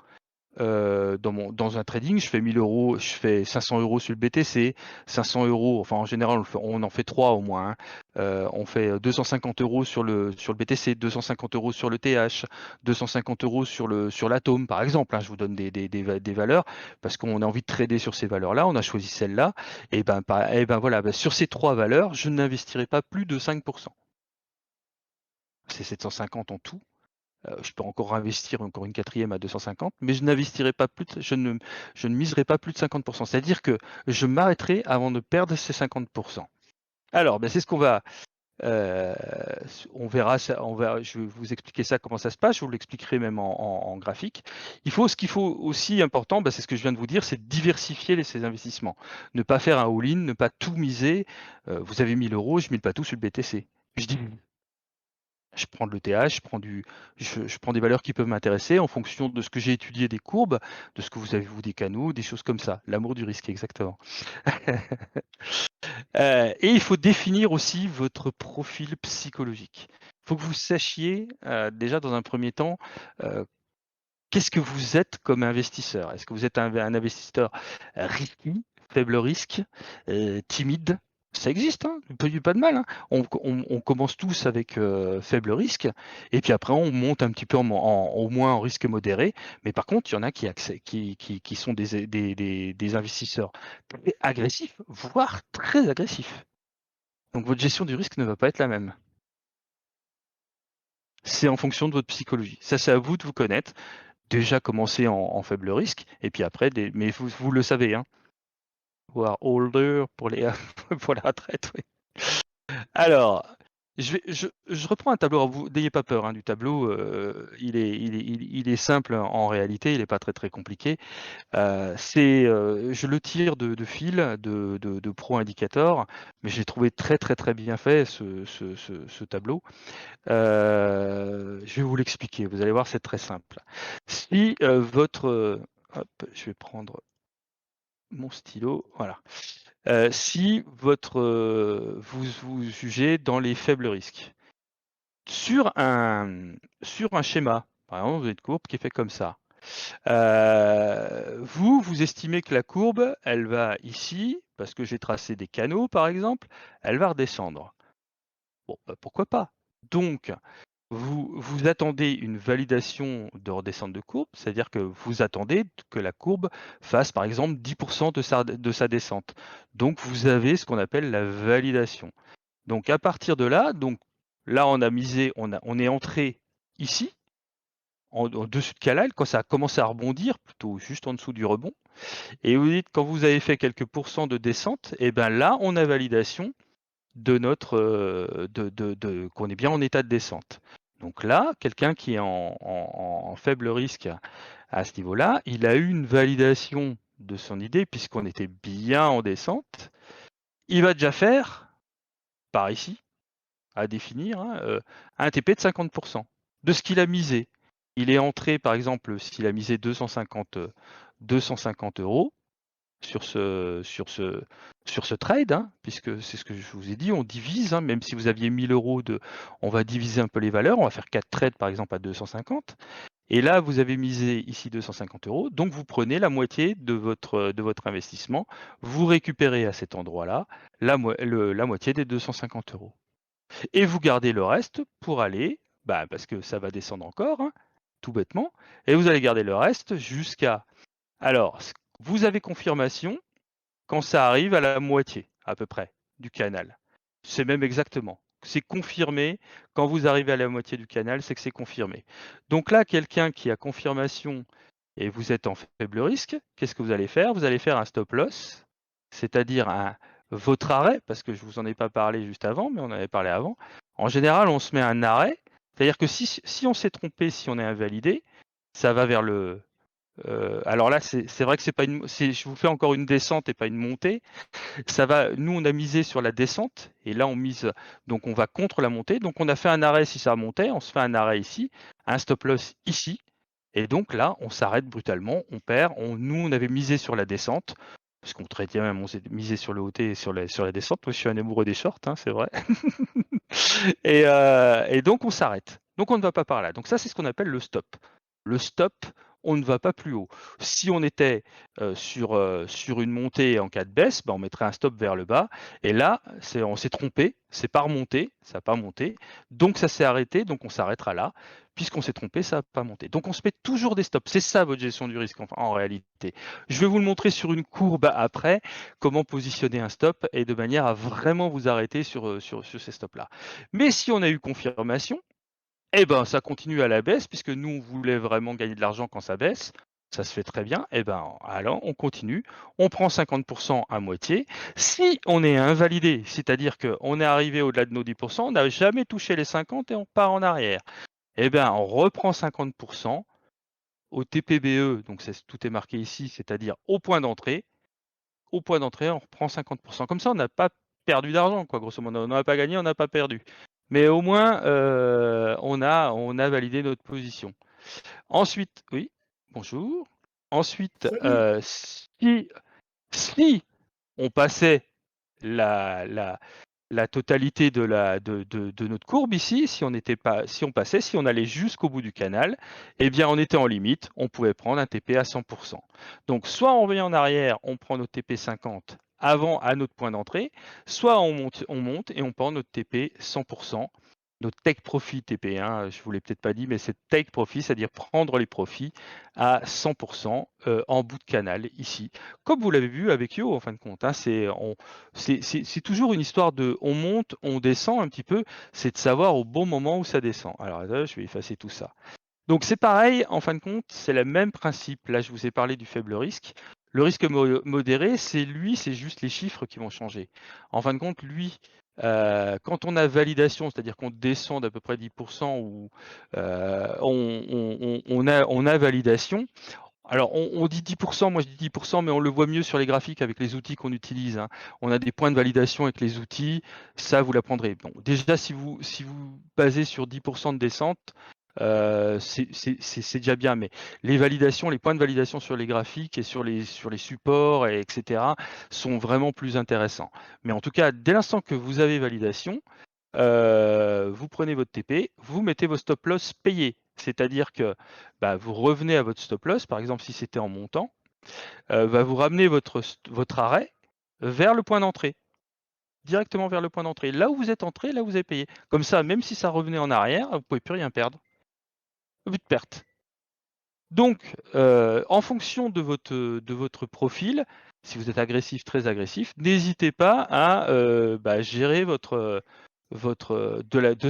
Dans un trading, je fais 1000 euros, je fais 500 euros sur le BTC, 500 euros, enfin en général on en fait 3 au moins, hein. On fait 250 euros sur le BTC, 250 euros sur le TH, 250 euros sur l'Atome par exemple, hein. Je vous donne des valeurs parce qu'on a envie de trader sur ces valeurs-là, on a choisi celle-là, et voilà, sur ces 3 valeurs, je n'investirai pas plus de 5%. C'est 750 en tout. Je peux encore investir encore une quatrième à 250, mais je n'investirai pas je ne miserai pas plus de 50%. C'est-à-dire que je m'arrêterai avant de perdre ces 50%. Alors, c'est ce qu'on va. On verra, je vais vous expliquer ça, comment ça se passe. Je vous l'expliquerai même en graphique. Ce qu'il faut aussi important, c'est ce que je viens de vous dire, c'est diversifier ces investissements. Ne pas faire un all-in, ne pas tout miser. Vous avez 1000 euros, je ne mets pas tout sur le BTC. Je dis je prends de l'ETH, je prends des valeurs qui peuvent m'intéresser en fonction de ce que j'ai étudié des courbes, de ce que vous avez, vous, des canaux, des choses comme ça. L'amour du risque, exactement. Et il faut définir aussi votre profil psychologique. Il faut que vous sachiez, déjà dans un premier temps, qu'est-ce que vous êtes comme investisseur. Est-ce que vous êtes un investisseur risqué, faible risque, timide? Ça existe, hein, pas de mal, hein. On commence tous avec faible risque, et puis après on monte un petit peu au moins en risque modéré. Mais par contre, il y en a qui sont des investisseurs très agressifs, voire très agressifs. Donc votre gestion du risque ne va pas être la même. C'est en fonction de votre psychologie. Ça, c'est à vous de vous connaître. Déjà commencer en faible risque, et puis après, mais vous le savez, hein, voire older pour la retraite. Oui. Alors, Je reprends un tableau. Alors, vous n'ayez pas peur du tableau. Il est simple en réalité. Il n'est pas très très compliqué. Je le tire de fil de Pro Indicator, mais j'ai trouvé très très très bien fait ce tableau. Je vais vous l'expliquer. Vous allez voir, c'est très simple. Si hop, je vais prendre mon stylo. Voilà. Si vous jugez dans les faibles risques sur un schéma, par exemple, vous avez une courbe qui est faite comme ça. Vous estimez que la courbe, elle va ici, parce que j'ai tracé des canaux, par exemple, elle va redescendre. Bon, pourquoi pas? Donc, vous attendez une validation de redescente de courbe, c'est-à-dire que vous attendez que la courbe fasse, par exemple, 10% de sa descente. Donc, vous avez ce qu'on appelle la validation. Donc, à partir de là, là, on a misé, on est entré ici, en dessous de canal, quand ça a commencé à rebondir, plutôt juste en dessous du rebond. Et vous dites, quand vous avez fait quelques pourcents de descente, et ben là, on a validation de qu'on est bien en état de descente. Donc là, quelqu'un qui est en faible risque à ce niveau-là, il a eu une validation de son idée, puisqu'on était bien en descente. Il va déjà faire, par ici, à définir, un TP de 50% de ce qu'il a misé. Il est entré, par exemple, s'il a misé 250 euros sur ce trade, puisque c'est ce que je vous ai dit, on divise, même si vous aviez 1000 euros, on va diviser un peu les valeurs, on va faire 4 trades par exemple à 250. Et là, vous avez misé ici 250 euros, donc vous prenez la moitié de votre investissement, vous récupérez à cet endroit-là la moitié des 250 euros. Et vous gardez le reste pour aller, parce que ça va descendre encore, tout bêtement, et vous allez garder le reste jusqu'à... Alors, vous avez confirmation quand ça arrive à la moitié, à peu près, du canal. C'est même exactement. C'est confirmé. Quand vous arrivez à la moitié du canal, c'est que c'est confirmé. Donc là, quelqu'un qui a confirmation et vous êtes en faible risque, qu'est-ce que vous allez faire? Vous allez faire un stop loss, c'est-à-dire votre arrêt, parce que je ne vous en ai pas parlé juste avant, mais on en avait parlé avant. En général, on se met un arrêt, c'est-à-dire que si on s'est trompé, si on est invalidé, ça va vers le... alors là, c'est vrai que c'est pas je vous fais encore une descente et pas une montée. Nous, on a misé sur la descente et là, donc on va contre la montée. Donc, on a fait un arrêt si ça remontait, on se fait un arrêt ici, un stop loss ici. Et donc là, on s'arrête brutalement, on perd. Nous, on avait misé sur la descente, parce qu'on traitait même, on s'est misé sur le OT et sur la descente. Moi, je suis un amoureux des shorts, c'est vrai. Et donc, on s'arrête. Donc, on ne va pas par là. Donc, ça, c'est ce qu'on appelle le stop. Le stop, on ne va pas plus haut. Si on était sur une montée en cas de baisse, on mettrait un stop vers le bas. Et là, on s'est trompé, c'est pas remonté, ça n'a pas monté. Donc ça s'est arrêté, donc on s'arrêtera là. Puisqu'on s'est trompé, ça n'a pas monté. Donc on se met toujours des stops. C'est ça votre gestion du risque en réalité. Je vais vous le montrer sur une courbe après, comment positionner un stop et de manière à vraiment vous arrêter sur ces stops-là. Mais si on a eu confirmation, eh ben, ça continue à la baisse, puisque nous, on voulait vraiment gagner de l'argent quand ça baisse. Ça se fait très bien. Eh ben, alors, on continue. On prend 50% à moitié. Si on est invalidé, c'est-à-dire qu'on est arrivé au-delà de nos 10%, on n'a jamais touché les 50 et on part en arrière. Eh bien, on reprend 50% au TPBE, donc tout est marqué ici, c'est-à-dire au point d'entrée. Au point d'entrée, on reprend 50%. Comme ça, on n'a pas perdu d'argent, quoi, grosso modo. On n'a pas gagné, on n'a pas perdu. Mais au moins, on a validé notre position. Ensuite, oui, bonjour. Ensuite, si on passait la totalité de notre courbe ici, si on passait, si on allait jusqu'au bout du canal, eh bien on était en limite, on pouvait prendre un TP à 100%. Donc soit on revient en arrière, on prend notre TP 50 avant à notre point d'entrée, soit on monte et on prend notre TP 100%. Notre take profit TP1, je ne vous l'ai peut-être pas dit, mais c'est take profit, c'est-à-dire prendre les profits à 100% en bout de canal ici. Comme vous l'avez vu avec Yo, en fin de compte, c'est toujours une histoire de on monte, on descend un petit peu, c'est de savoir au bon moment où ça descend. Alors là, je vais effacer tout ça. Donc c'est pareil, en fin de compte, c'est le même principe. Là, je vous ai parlé du faible risque. Le risque modéré, c'est juste les chiffres qui vont changer. En fin de compte, lui, quand on a validation, c'est-à-dire qu'on descend d'à peu près 10% ou on a validation. Alors, on dit 10%, moi je dis 10%, mais on le voit mieux sur les graphiques avec les outils qu'on utilise, hein. On a des points de validation avec les outils, ça vous l'apprendrez. Bon, déjà, si vous basez sur 10% de descente, c'est déjà bien, mais les validations, les points de validation sur les graphiques et sur les supports, etc., sont vraiment plus intéressants. Mais en tout cas, dès l'instant que vous avez validation, vous prenez votre TP, vous mettez vos stop loss payés. C'est-à-dire que vous revenez à votre stop loss, par exemple si c'était en montant, vous ramenez votre arrêt vers le point d'entrée, directement vers le point d'entrée. Là où vous êtes entré, là où vous avez payé. Comme ça, même si ça revenait en arrière, vous ne pouvez plus rien perdre. Plus de perte. Donc, en fonction de votre profil, si vous êtes agressif, très agressif, n'hésitez pas à gérer de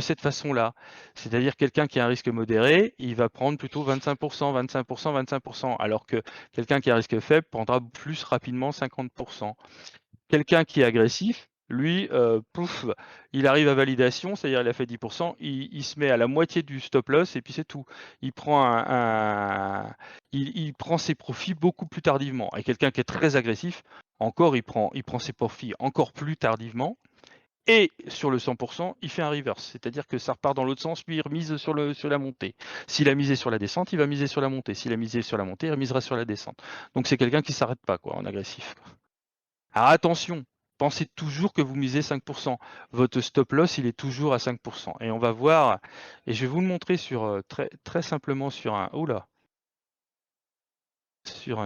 cette façon-là. C'est-à-dire quelqu'un qui a un risque modéré, il va prendre plutôt 25%, 25%, 25%, alors que quelqu'un qui a un risque faible prendra plus rapidement 50%. Quelqu'un qui est agressif, lui, pouf, il arrive à validation, c'est-à-dire il a fait 10%, il se met à la moitié du stop loss et puis c'est tout. Il prend il prend ses profits beaucoup plus tardivement. Et quelqu'un qui est très agressif, encore, il prend ses profits encore plus tardivement. Et sur le 100%, il fait un reverse, c'est-à-dire que ça repart dans l'autre sens, lui il remise sur la montée. S'il a misé sur la descente, il va miser sur la montée. S'il a misé sur la montée, il remisera sur la descente. Donc c'est quelqu'un qui ne s'arrête pas en agressif. Alors attention, pensez toujours que vous misez 5%. Votre stop loss, il est toujours à 5%. Et on va voir, et je vais vous le montrer sur très, très simplement sur un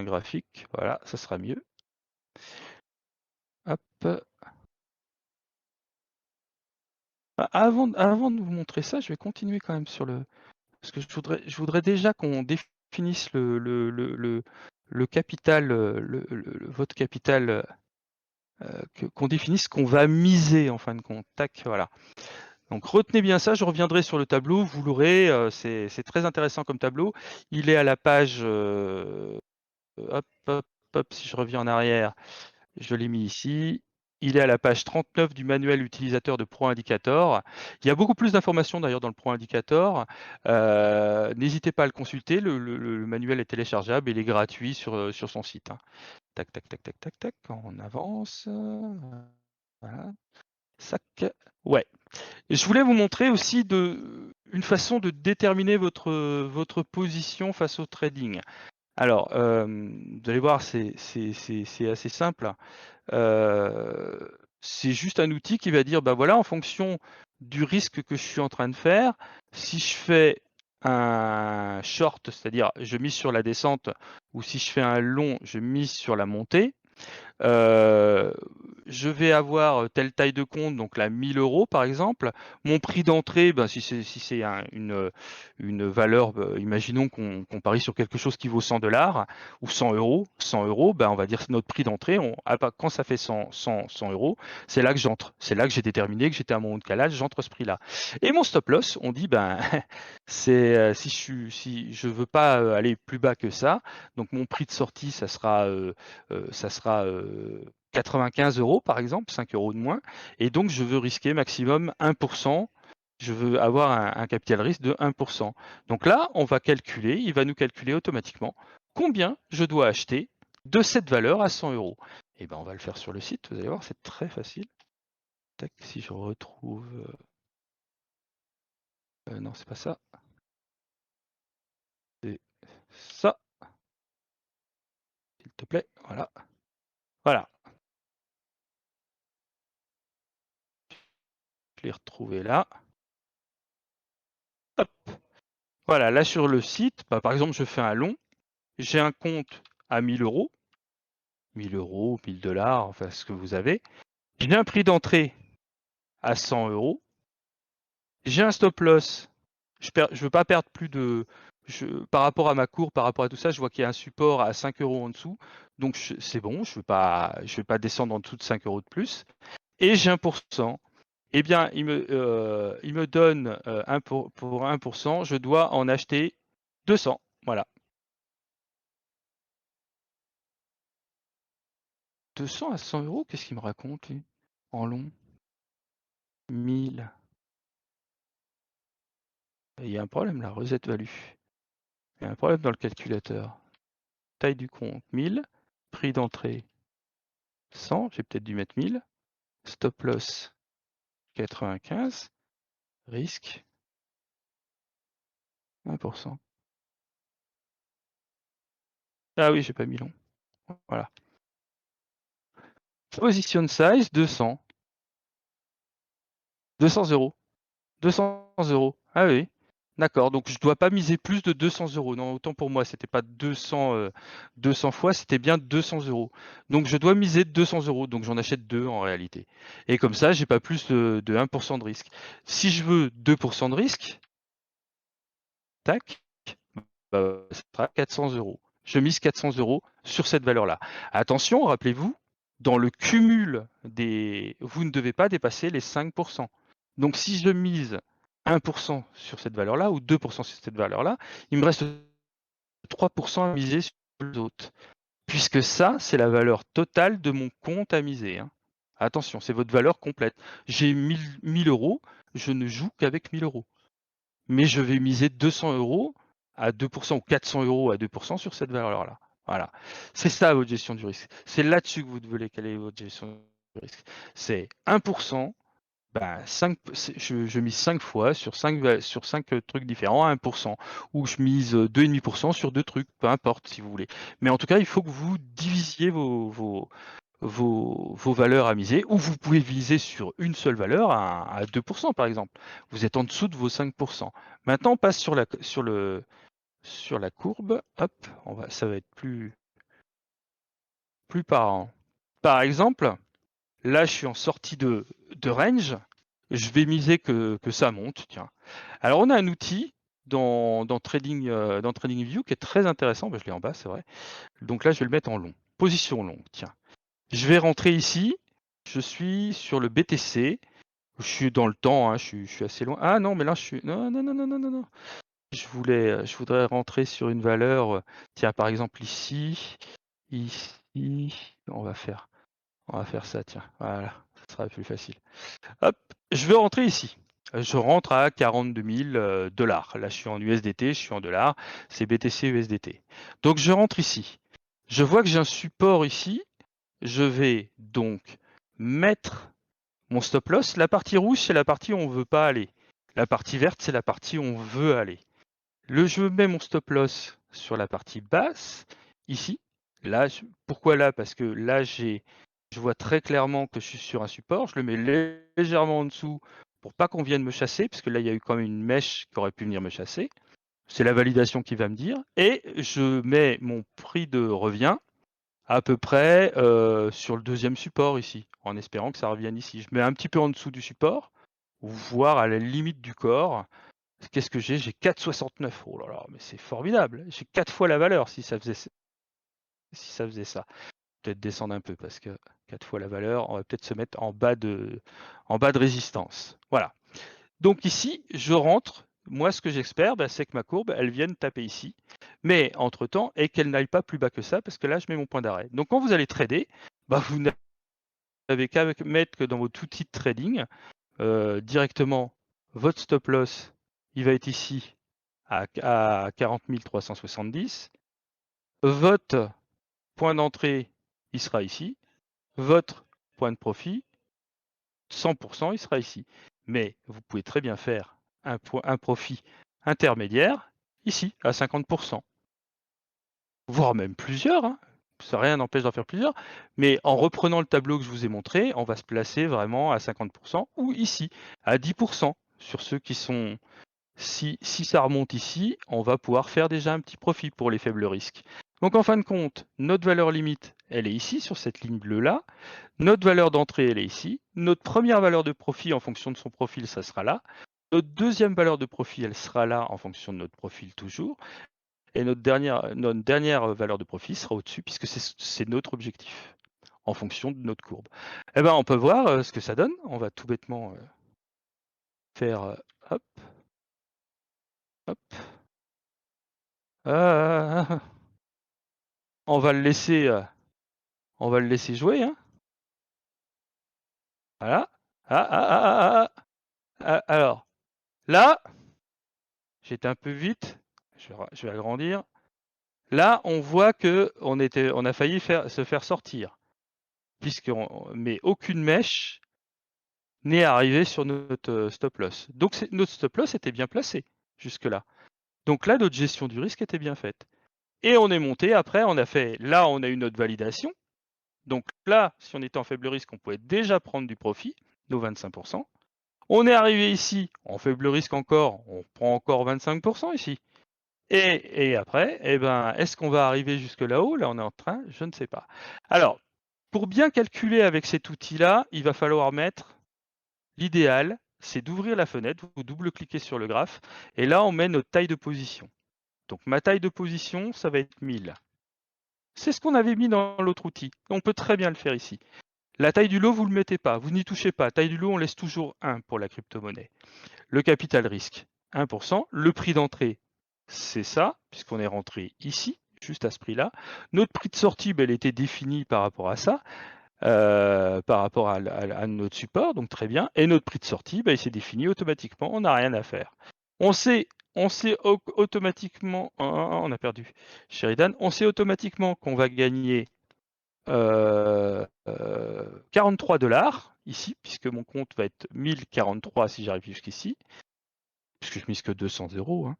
graphique. Voilà, ça sera mieux. Hop. Avant de vous montrer ça, je vais continuer quand même sur le... Parce que je voudrais déjà qu'on définisse le capital, votre capital, qu'on définisse ce qu'on va miser en fin de compte. Tac, voilà. Donc retenez bien ça, je reviendrai sur le tableau, vous l'aurez, c'est très intéressant comme tableau. Il est à la page, hop, hop, hop, si je reviens en arrière, je l'ai mis ici. Il est à la page 39 du manuel utilisateur de Pro Indicator. Il y a beaucoup plus d'informations d'ailleurs dans le Pro Indicator. N'hésitez pas à le consulter, le manuel est téléchargeable et il est gratuit sur son site, hein. Tac, tac, tac, tac, tac, tac, on avance. Voilà. Sac. Ouais. Et je voulais vous montrer aussi une façon de déterminer votre position face au trading. Alors, vous allez voir, c'est assez simple. C'est juste un outil qui va dire, voilà, en fonction du risque que je suis en train de faire, si je fais un short, c'est-à-dire je mise sur la descente, ou si je fais un long, je mise sur la montée, je vais avoir telle taille de compte, donc là 1000 € par exemple. Mon prix d'entrée, si c'est une valeur, imaginons qu'on parie sur quelque chose qui vaut 100 $ ou 100 €, on va dire c'est notre prix d'entrée. Quand ça fait 100 €, c'est là que j'entre. C'est là que j'ai déterminé que j'étais à mon haut de calage, j'entre ce prix-là. Et mon stop loss, on dit c'est si je veux pas aller plus bas que ça, donc mon prix de sortie, ça sera 95 € par exemple, 5 € de moins, et donc je veux risquer maximum 1%, je veux avoir un capital risque de 1%. Donc là, on va calculer, il va nous calculer automatiquement combien je dois acheter de cette valeur à 100 €. Et on va le faire sur le site, vous allez voir, c'est très facile. Tac, si je retrouve... non, c'est pas ça. C'est ça. S'il te plaît, voilà. Voilà. Je l'ai retrouvé là. Hop. Voilà, là sur le site, par exemple, je fais un long, j'ai un compte à 1000 €, 1000 €, 1000 $, enfin ce que vous avez. J'ai un prix d'entrée à 100 €. J'ai un stop loss. Je veux pas perdre plus de... par rapport à ma courbe, par rapport à tout ça, je vois qu'il y a un support à 5 € en dessous. Donc c'est bon, je veux pas descendre en dessous de 5 € de plus. Et j'ai 1%. Eh bien, il me donne pour 1%, je dois en acheter 200. Voilà. 200 à 100 euros, qu'est-ce qu'il me raconte, lui? En long 1000. Il y a un problème là, reset value. Il y a un problème dans le calculateur. Taille du compte 1000, prix d'entrée 100, j'ai peut-être dû mettre 1000. Stop loss 95, risque 1%. Ah oui, j'ai pas mis long. Voilà. Position size 200. 200 euros. 200 euros. Ah oui. D'accord. Donc je dois pas miser plus de 200 euros. Non, autant pour moi, c'était pas 200 fois, c'était bien 200 euros. Donc je dois miser 200 euros. Donc j'en achète 2 en réalité. Et comme ça, j'ai pas plus de 1% de risque. Si je veux 2% de risque, tac, bah, ça sera 400 euros. Je mise 400 euros sur cette valeur-là. Attention, rappelez-vous, dans le cumul vous ne devez pas dépasser les 5%. Donc si je mise 1% sur cette valeur-là ou 2% sur cette valeur-là, il me reste 3% à miser sur les autres. Puisque ça, c'est la valeur totale de mon compte à miser, hein. Attention, c'est votre valeur complète. J'ai 1000 euros, je ne joue qu'avec 1000 euros. Mais je vais miser 200 euros à 2% ou 400 euros à 2% sur cette valeur-là. Voilà. C'est ça votre gestion du risque. C'est là-dessus que vous devez caler votre gestion du risque. C'est 1%, bah, je mise 5 fois sur 5 trucs différents à 1%, ou je mise 2,5% sur 2 trucs, peu importe si vous voulez. Mais en tout cas, il faut que vous divisiez vos valeurs à miser, ou vous pouvez viser sur une seule valeur à 2% par exemple. Vous êtes en dessous de vos 5%. Maintenant, on passe sur la courbe. Hop, ça va être plus parent. Par exemple, là, je suis en sortie de range. Je vais miser que ça monte. Tiens. Alors, on a un outil dans TradingView qui est très intéressant. Je l'ai en bas, c'est vrai. Donc là, je vais le mettre en long. Position longue. Tiens. Je vais rentrer ici. Je suis sur le BTC. Je suis dans le temps. Hein, je suis assez loin. Ah non, mais là, je suis. Non, non, non, non, non, non, non. Je voudrais rentrer sur une valeur. Tiens, par exemple, ici. On va faire ça. Tiens. Voilà. Ça sera plus facile. Hop, je vais rentrer ici. Je rentre à 42 000 dollars. Là, je suis en USDT, je suis en dollars. C'est BTC USDT. Donc, je rentre ici. Je vois que j'ai un support ici. Je vais donc mettre mon stop loss. La partie rouge, c'est la partie où on ne veut pas aller. La partie verte, c'est la partie où on veut aller. Je mets mon stop loss sur la partie basse, ici. Là, pourquoi là? Parce que là, je vois très clairement que je suis sur un support. Je le mets légèrement en dessous pour pas qu'on vienne me chasser, parce que là, il y a eu quand même une mèche qui aurait pu venir me chasser. C'est la validation qui va me dire. Et je mets mon prix de revient à peu près sur le deuxième support ici, en espérant que ça revienne ici. Je mets un petit peu en dessous du support, voire à la limite du corps. Qu'est-ce que j'ai? J'ai 4,69. Oh là là, mais c'est formidable. J'ai 4 fois la valeur si ça faisait ça. Peut-être descendre un peu parce que 4 fois la valeur, on va peut-être se mettre en bas de résistance. Voilà. Donc ici, je rentre. Moi, ce que j'espère, c'est que ma courbe, elle vienne taper ici. Mais entre-temps, et qu'elle n'aille pas plus bas que ça, parce que là, je mets mon point d'arrêt. Donc quand vous allez trader, vous n'avez qu'à mettre que dans votre outil de trading, directement, votre stop loss, il va être ici à 40 370. Votre point d'entrée, il sera ici. Votre point de profit, 100%, il sera ici. Mais vous pouvez très bien faire un profit intermédiaire ici, à 50%. Voire même plusieurs. Hein. Ça, rien n'empêche d'en faire plusieurs. Mais en reprenant le tableau que je vous ai montré, on va se placer vraiment à 50% ou ici, à 10%. Sur ceux qui sont... Si ça remonte ici, on va pouvoir faire déjà un petit profit pour les faibles risques. Donc en fin de compte, notre valeur limite, elle est ici, sur cette ligne bleue-là. Notre valeur d'entrée, elle est ici. Notre première valeur de profit, en fonction de son profil, ça sera là. Notre deuxième valeur de profit, elle sera là, en fonction de notre profil toujours. Et notre dernière valeur de profit sera au-dessus, puisque c'est notre objectif, en fonction de notre courbe. Eh ben, on peut voir ce que ça donne. On va tout bêtement faire... hop. Hop. On va le laisser On va le laisser jouer. Hein. Voilà. Alors, là, j'étais un peu vite. Je vais agrandir. Là, on voit que on a failli se faire sortir. Mais aucune mèche n'est arrivée sur notre stop loss. Donc notre stop loss était bien placé jusque-là. Donc là, notre gestion du risque était bien faite. Et on est monté après, on a eu notre validation. Donc là, si on était en faible risque, on pouvait déjà prendre du profit, nos 25%. On est arrivé ici, en faible risque encore, on prend encore 25% ici. Et après, est-ce qu'on va arriver jusque là-haut? Là, on est en train, je ne sais pas. Alors, pour bien calculer avec cet outil-là, il va falloir mettre l'idéal, c'est d'ouvrir la fenêtre, vous double-cliquez sur le graphe, et là, on met notre taille de position. Donc, ma taille de position, ça va être 1000. C'est ce qu'on avait mis dans l'autre outil. On peut très bien le faire ici. La taille du lot, vous ne le mettez pas, vous n'y touchez pas. Taille du lot, on laisse toujours 1 pour la crypto-monnaie. Le capital risque, 1%. Le prix d'entrée, c'est ça, puisqu'on est rentré ici, juste à ce prix-là. Notre prix de sortie, elle était définie par rapport à ça, par rapport à notre support, donc très bien. Et notre prix de sortie, il s'est défini automatiquement, on n'a rien à faire. On sait automatiquement, on a perdu Sheridan, on sait automatiquement qu'on va gagner 43 $ ici, puisque mon compte va être 1043 si j'arrive jusqu'ici, puisque je mise que 200 €. Hein.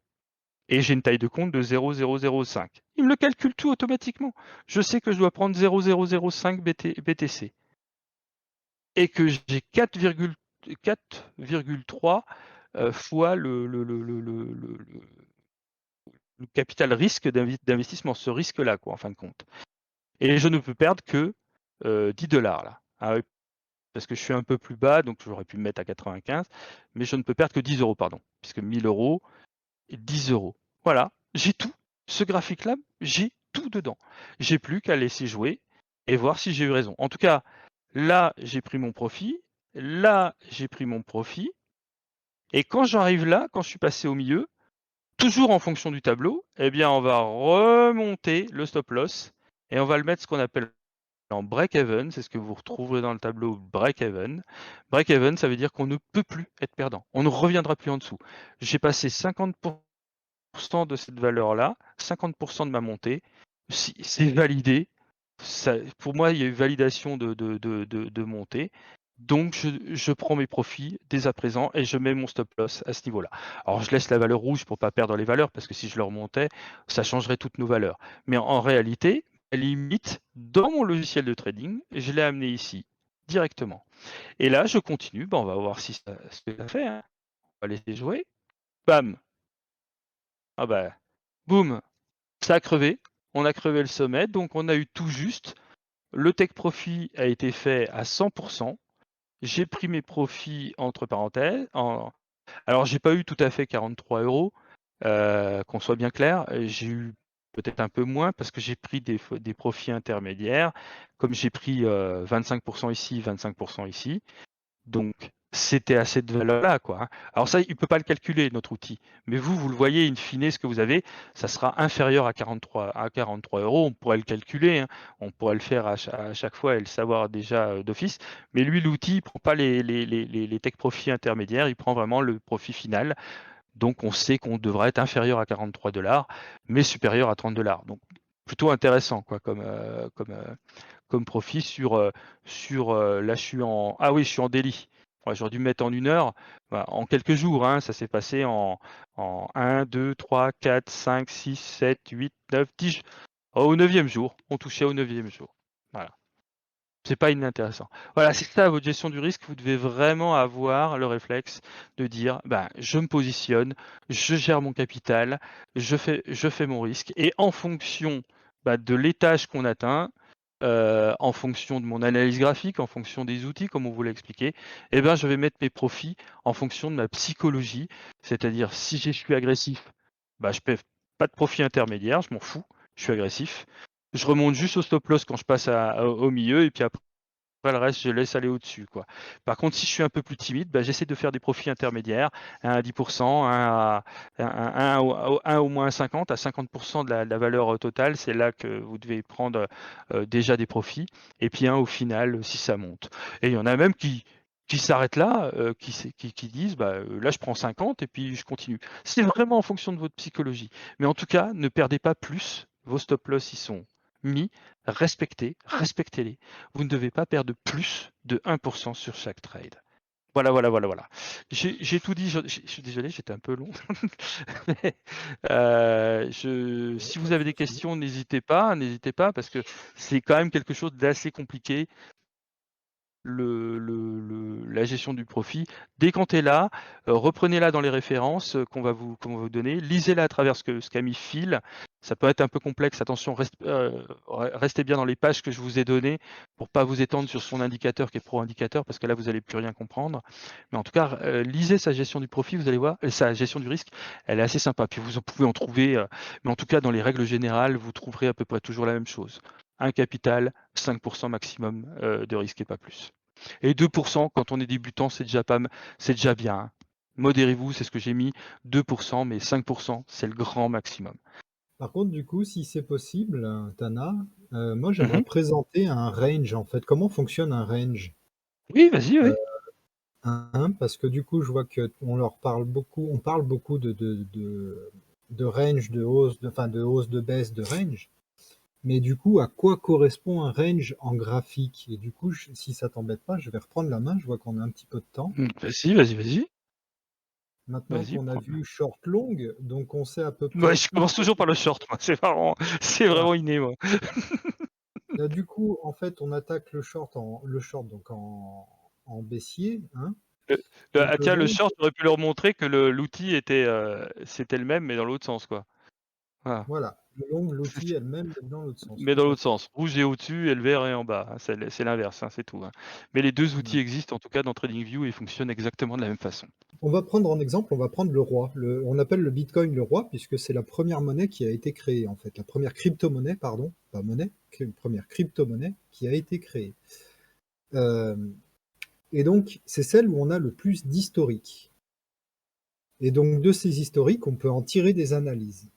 Et j'ai une taille de compte de 0,005. Il me le calcule tout automatiquement. Je sais que je dois prendre 0,005 BTC. Et que j'ai 4,3 fois le capital risque d'investissement, ce risque-là, quoi, en fin de compte. Et je ne peux perdre que 10 $ là. Ah oui, parce que je suis un peu plus bas, donc j'aurais pu me mettre à 95, mais je ne peux perdre que 10 €, pardon, puisque 1000 € et 10 €. Voilà, j'ai tout. Ce graphique-là, j'ai tout dedans. J'ai plus qu'à laisser jouer et voir si j'ai eu raison. En tout cas, là, j'ai pris mon profit. Là, j'ai pris mon profit. Et quand j'arrive là, quand je suis passé au milieu, toujours en fonction du tableau, eh bien, on va remonter le stop loss et on va le mettre ce qu'on appelle en break-even, c'est ce que vous retrouverez dans le tableau break-even. Break-even, ça veut dire qu'on ne peut plus être perdant. On ne reviendra plus en dessous. J'ai passé 50% de cette valeur-là, 50% de ma montée. C'est validé. Ça, pour moi, il y a eu validation de montée. Donc, je prends mes profits dès à présent et je mets mon stop loss à ce niveau-là. Alors, je laisse la valeur rouge pour ne pas perdre les valeurs parce que si je le remontais, ça changerait toutes nos valeurs. Mais en réalité, la limite, dans mon logiciel de trading, je l'ai amené ici, directement. Et là, je continue. On va voir ce que ça fait. Hein. On va laisser jouer. Bam. Ah bah, boum. Ça a crevé. On a crevé le sommet. Donc, on a eu tout juste. Le take profit a été fait à 100%. J'ai pris mes profits entre parenthèses. Alors, j'ai pas eu tout à fait 43 €, qu'on soit bien clair. J'ai eu peut-être un peu moins parce que j'ai pris des profits intermédiaires, comme j'ai pris 25% ici, 25% ici. Donc, c'était à cette valeur-là, quoi. Hein. Alors ça, il ne peut pas le calculer, notre outil. Mais vous le voyez, in fine, ce que vous avez, ça sera inférieur à 43 €. On pourrait le calculer, hein. On pourrait le faire à chaque fois et le savoir déjà d'office. Mais lui, l'outil, il ne prend pas les take profits intermédiaires, il prend vraiment le profit final. Donc, on sait qu'on devrait être inférieur à 43 $, mais supérieur à 30 $. Donc, plutôt intéressant, quoi, comme profit là, je suis en... Ah oui, je suis en daily. Ouais, j'aurais dû me mettre en 1 heure. Bah, en quelques jours, hein, ça s'est passé en 1, 2, 3, 4, 5, 6, 7, 8, 9, 10. Au 9e jour. On touchait au 9e jour. Voilà. C'est pas inintéressant. Voilà, c'est ça votre gestion du risque. Vous devez vraiment avoir le réflexe de dire, je me positionne, je gère mon capital, je fais mon risque, et en fonction de l'étage qu'on atteint, en fonction de mon analyse graphique, en fonction des outils, comme on vous l'a expliqué, je vais mettre mes profits en fonction de ma psychologie. C'est-à-dire, si je suis agressif, je ne paie pas de profit intermédiaire, je m'en fous, je suis agressif. Je remonte juste au stop loss quand je passe au milieu, et puis après, Après, le reste, je laisse aller au-dessus, quoi. Par contre, si je suis un peu plus timide, bah, j'essaie de faire des profits intermédiaires, 1 à 10%, 1 au moins 50, à 50% de la valeur totale. C'est là que vous devez prendre déjà des profits. Et puis 1 au final, si ça monte. Et il y en a même qui s'arrêtent là, qui disent, bah, là, je prends 50 et puis je continue. C'est vraiment en fonction de votre psychologie. Mais en tout cas, ne perdez pas plus. Vos stop-loss, ils sont mis. Respectez-les. Vous ne devez pas perdre plus de 1% sur chaque trade. Voilà. J'ai tout dit, je suis désolé, j'étais un peu long. Mais, si vous Pas de avez des souci. questions, n'hésitez pas, parce que c'est quand même quelque chose d'assez compliqué. La gestion du profit. Décantez-la, reprenez-la dans les références qu'on va vous donner, lisez-la à travers ce qu'a mis Phil. Ça peut être un peu complexe, attention, restez bien dans les pages que je vous ai données pour pas vous étendre sur son indicateur qui est pro-indicateur, parce que là vous n'allez plus rien comprendre. Mais en tout cas, lisez sa gestion du profit, vous allez voir, et sa gestion du risque, elle est assez sympa. Puis vous en pouvez en trouver, mais en tout cas dans les règles générales, vous trouverez à peu près toujours la même chose. Un capital, 5% maximum de risque et pas plus. Et 2%, quand on est débutant, c'est déjà bien. Hein. Modérez-vous, c'est ce que j'ai mis, 2%, mais 5%, c'est le grand maximum. Par contre, du coup, si c'est possible, Tana, moi j'aimerais Mhm. présenter un range en fait. Comment fonctionne un range? Oui, vas-y, oui. Parce que du coup, je vois que on parle beaucoup de range, de hausse, de hausse, de baisse, de range. Mais du coup, à quoi correspond un range en graphique? Et du coup, si ça t'embête pas, je vais reprendre la main. Je vois qu'on a un petit peu de temps. Vas-y. Maintenant Vas-y, qu'on a prends. vu short long, donc on sait à peu Ouais, près je où commence toujours par le short, moi. C'est voilà. vraiment inné, moi. Là, du coup, en fait, on attaque le short donc en baissier, hein. Le- Donc ah le tiens, le range, short, j'aurais pu leur montrer que l'outil c'était le même, mais dans l'autre sens, quoi. Voilà. voilà. Le long, l'outil elle-même, est dans l'autre sens, Mais tout dans à l'autre fait. sens. Rouge est au-dessus et le vert est en bas. Hein. C'est l'inverse, hein, c'est tout. Hein. Mais les deux Voilà. outils existent, en tout cas, dans TradingView et fonctionnent exactement de la même façon. On va prendre en exemple, on va prendre le roi. On appelle le Bitcoin le roi puisque c'est la première monnaie qui a été créée, en fait. La première crypto-monnaie, pardon, pas monnaie, première crypto-monnaie qui a été créée. Euh, et donc, c'est celle où on a le plus d'historique. Et donc, de ces historiques, on peut en tirer des analyses.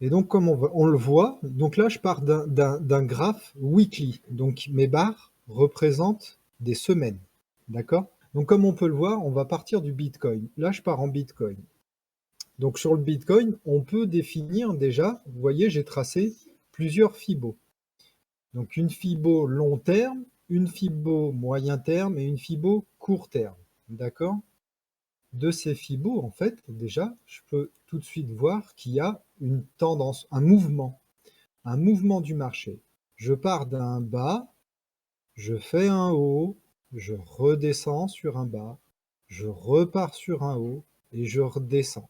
Et donc, comme on le voit, donc là, je pars d'un graphe weekly. Donc, mes barres représentent des semaines. D'accord? Donc, comme on peut le voir, on va partir du Bitcoin. Là, je pars en Bitcoin. Donc, sur le Bitcoin, on peut définir déjà, vous voyez, j'ai tracé plusieurs Fibos. Donc, une Fibo long terme, une Fibo moyen terme et une Fibo court terme. D'accord? De ces Fibos, en fait, déjà, je peux tout de suite voir qu'il y a une tendance, un mouvement du marché. Je pars d'un bas, je fais un haut, je redescends sur un bas, je repars sur un haut et je redescends.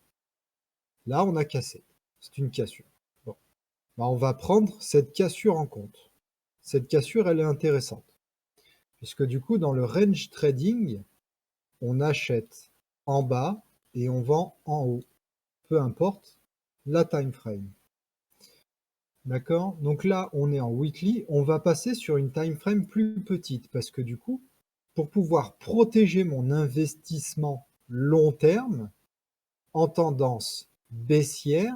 Là, on a cassé. C'est une cassure. Bon. Ben, on va prendre cette cassure en compte. Cette cassure, elle est intéressante. Puisque du coup, dans le range trading, on achète en bas et on vend en haut. Peu importe la time frame. D'accord? Donc là, on est en weekly. On va passer sur une time frame plus petite parce que du coup, pour pouvoir protéger mon investissement long terme en tendance baissière,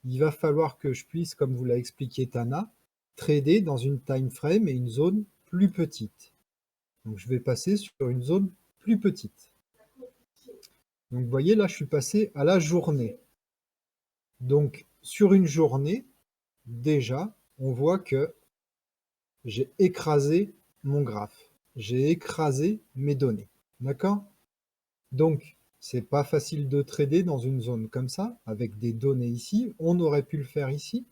il va falloir que je puisse, comme vous l'a expliqué Tana, trader dans une time frame et une zone plus petite. Donc je vais passer sur une zone plus petite. Donc vous voyez, là, je suis passé à la journée. Donc sur une journée, déjà, on voit que j'ai écrasé mon graphe. J'ai écrasé mes données. D'accord? Donc, c'est pas facile de trader dans une zone comme ça, avec des données ici. On aurait pu le faire ici,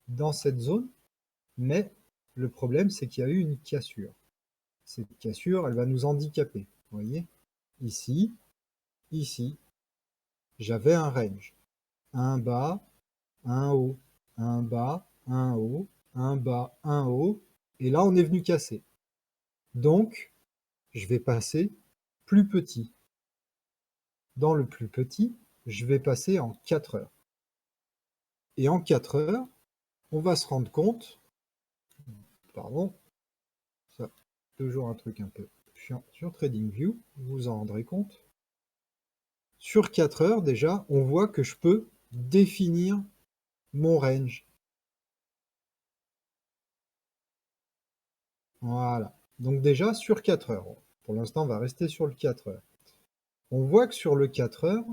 dans cette zone, mais le problème, c'est qu'il y a eu une cassure. Cette cassure, elle va nous handicaper. Vous voyez? Ici, ici, j'avais un range. Un bas, un haut, un bas, un haut, un bas, un haut, et là, on est venu casser. Donc, je vais passer plus petit. Dans le plus petit, je vais passer en 4 heures. Et en 4 heures, on va se rendre compte, pardon, toujours un truc un peu chiant sur TradingView, vous vous en rendrez compte. Sur 4 heures, déjà, on voit que je peux définir mon range. Voilà. Donc déjà, sur 4 heures. Pour l'instant, on va rester sur le 4 heures. On voit que sur le 4 heures,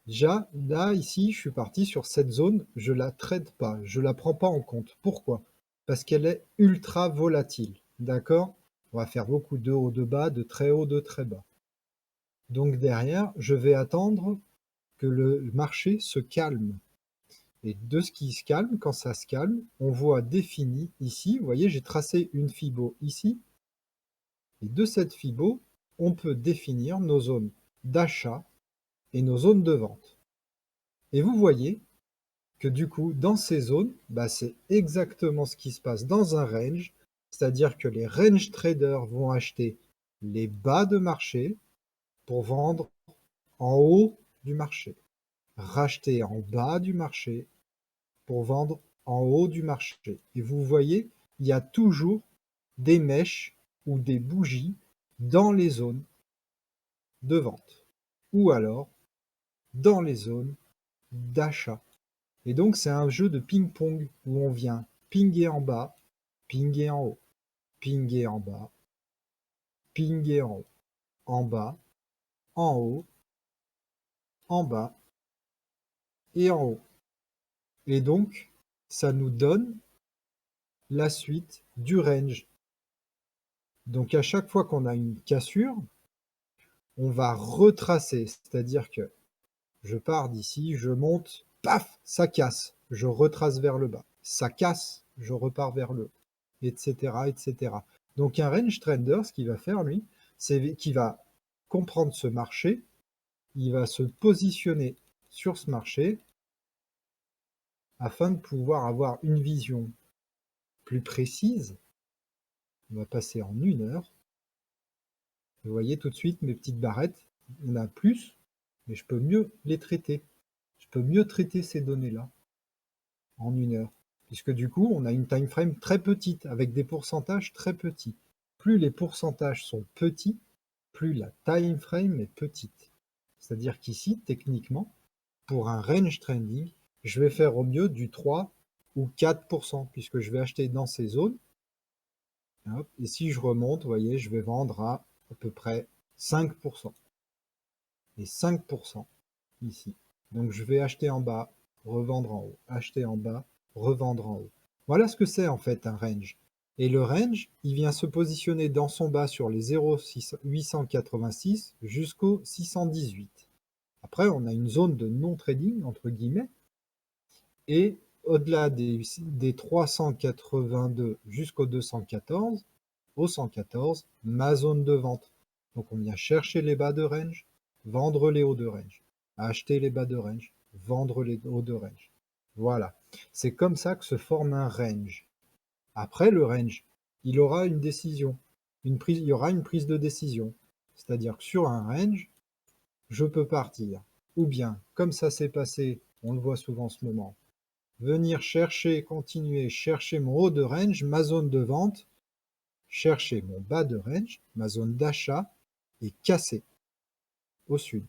déjà, là, ici, je suis parti sur cette zone, je la trade pas, je la prends pas en compte. Pourquoi? Parce qu'elle est ultra volatile. D'accord? On va faire beaucoup de haut, de bas, de très haut, de très bas. Donc derrière, je vais attendre que le marché se calme. Et de ce qui se calme, quand ça se calme, on voit défini ici, vous voyez, j'ai tracé une Fibo ici, et de cette Fibo, on peut définir nos zones d'achat et nos zones de vente. Et vous voyez que du coup, dans ces zones, c'est exactement ce qui se passe dans un range, c'est-à-dire que les range traders vont acheter les bas de marché pour vendre en haut du marché, racheter en bas du marché pour vendre en haut du marché. Et vous voyez, il y a toujours des mèches ou des bougies dans les zones de vente ou alors dans les zones d'achat. Et donc, c'est un jeu de ping-pong où on vient pinguer en bas, pinguer en haut, pinguer en bas, pinguer en bas, en haut, en bas et en haut. Et donc, ça nous donne la suite du range. Donc, à chaque fois qu'on a une cassure, on va retracer, c'est-à-dire que je pars d'ici, je monte, paf, ça casse, je retrace vers le bas, ça casse, je repars vers le haut, etc., etc. Donc un range trader, ce qu'il va faire lui, c'est qu'il va comprendre ce marché, il va se positionner sur ce marché afin de pouvoir avoir une vision plus précise. On va passer en 1 heure. Vous voyez tout de suite mes petites barrettes, il y en a plus, mais je peux mieux les traiter. Je peux mieux traiter ces données-là en 1 heure, puisque du coup, on a une time frame très petite, avec des pourcentages très petits. Plus les pourcentages sont petits, plus la time frame est petite. C'est-à-dire qu'ici, techniquement, pour un range trading, je vais faire au mieux du 3 ou 4%, puisque je vais acheter dans ces zones. Hop, et si je remonte, vous voyez, je vais vendre à peu près 5%. Et 5% ici. Donc je vais acheter en bas, revendre en haut, acheter en bas, revendre en haut. Voilà ce que c'est en fait un range. Et le range, il vient se positionner dans son bas sur les 0,886 jusqu'au 618. Après, on a une zone de non-trading, entre guillemets, et au-delà des 382 jusqu'au 214, au 114, ma zone de vente. Donc on vient chercher les bas de range, vendre les hauts de range, acheter les bas de range, vendre les hauts de range. Voilà, c'est comme ça que se forme un range. Après le range, il aura une décision, il y aura une prise de décision. C'est-à-dire que sur un range, je peux partir, ou bien, comme ça s'est passé, on le voit souvent en ce moment, venir chercher, continuer, chercher mon haut de range, ma zone de vente, chercher mon bas de range, ma zone d'achat, et casser au sud,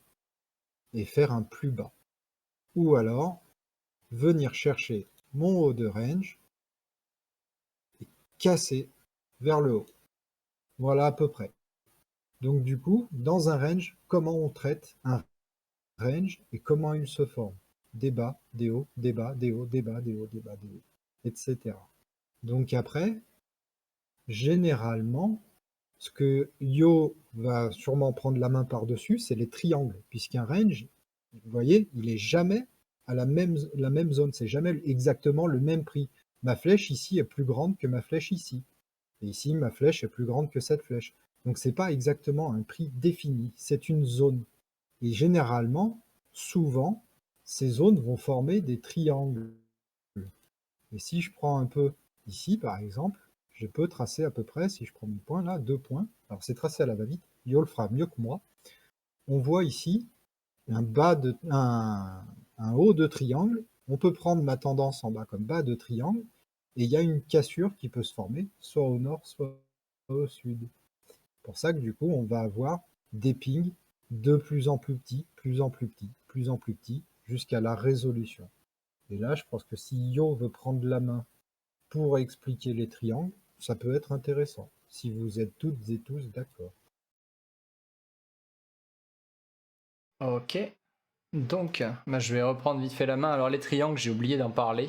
et faire un plus bas. Ou alors, venir chercher mon haut de range, et casser vers le haut. Voilà à peu près. Donc du coup, dans un range, comment on traite un range et comment il se forme? Des bas, des hauts, des bas, des hauts, des bas, des hauts, des bas, des hauts, etc. Donc après, généralement, ce que Yo va sûrement prendre la main par-dessus, c'est les triangles, puisqu'un range, vous voyez, il est jamais à la même zone, c'est jamais exactement le même prix. Ma flèche ici est plus grande que ma flèche ici. Et ici, ma flèche est plus grande que cette flèche. Donc c'est pas exactement un prix défini, c'est une zone. Et généralement, souvent, ces zones vont former des triangles. Et si je prends un peu ici, par exemple, je peux tracer à peu près, si je prends mes points là, 2 points. Alors c'est tracé à la va-vite, Yo le fera mieux que moi. On voit ici un haut de triangle. On peut prendre ma tendance en bas comme bas de triangle. et il y a une cassure qui peut se former, soit au nord, soit au sud. C'est pour ça que du coup, on va avoir des pings de plus en plus petits, plus en plus petits, plus en plus petits, jusqu'à la résolution. Et là, je pense que si Yo veut prendre la main pour expliquer les triangles, ça peut être intéressant, si vous êtes toutes et tous d'accord. Ok. Donc, je vais reprendre vite fait la main. Alors les triangles, j'ai oublié d'en parler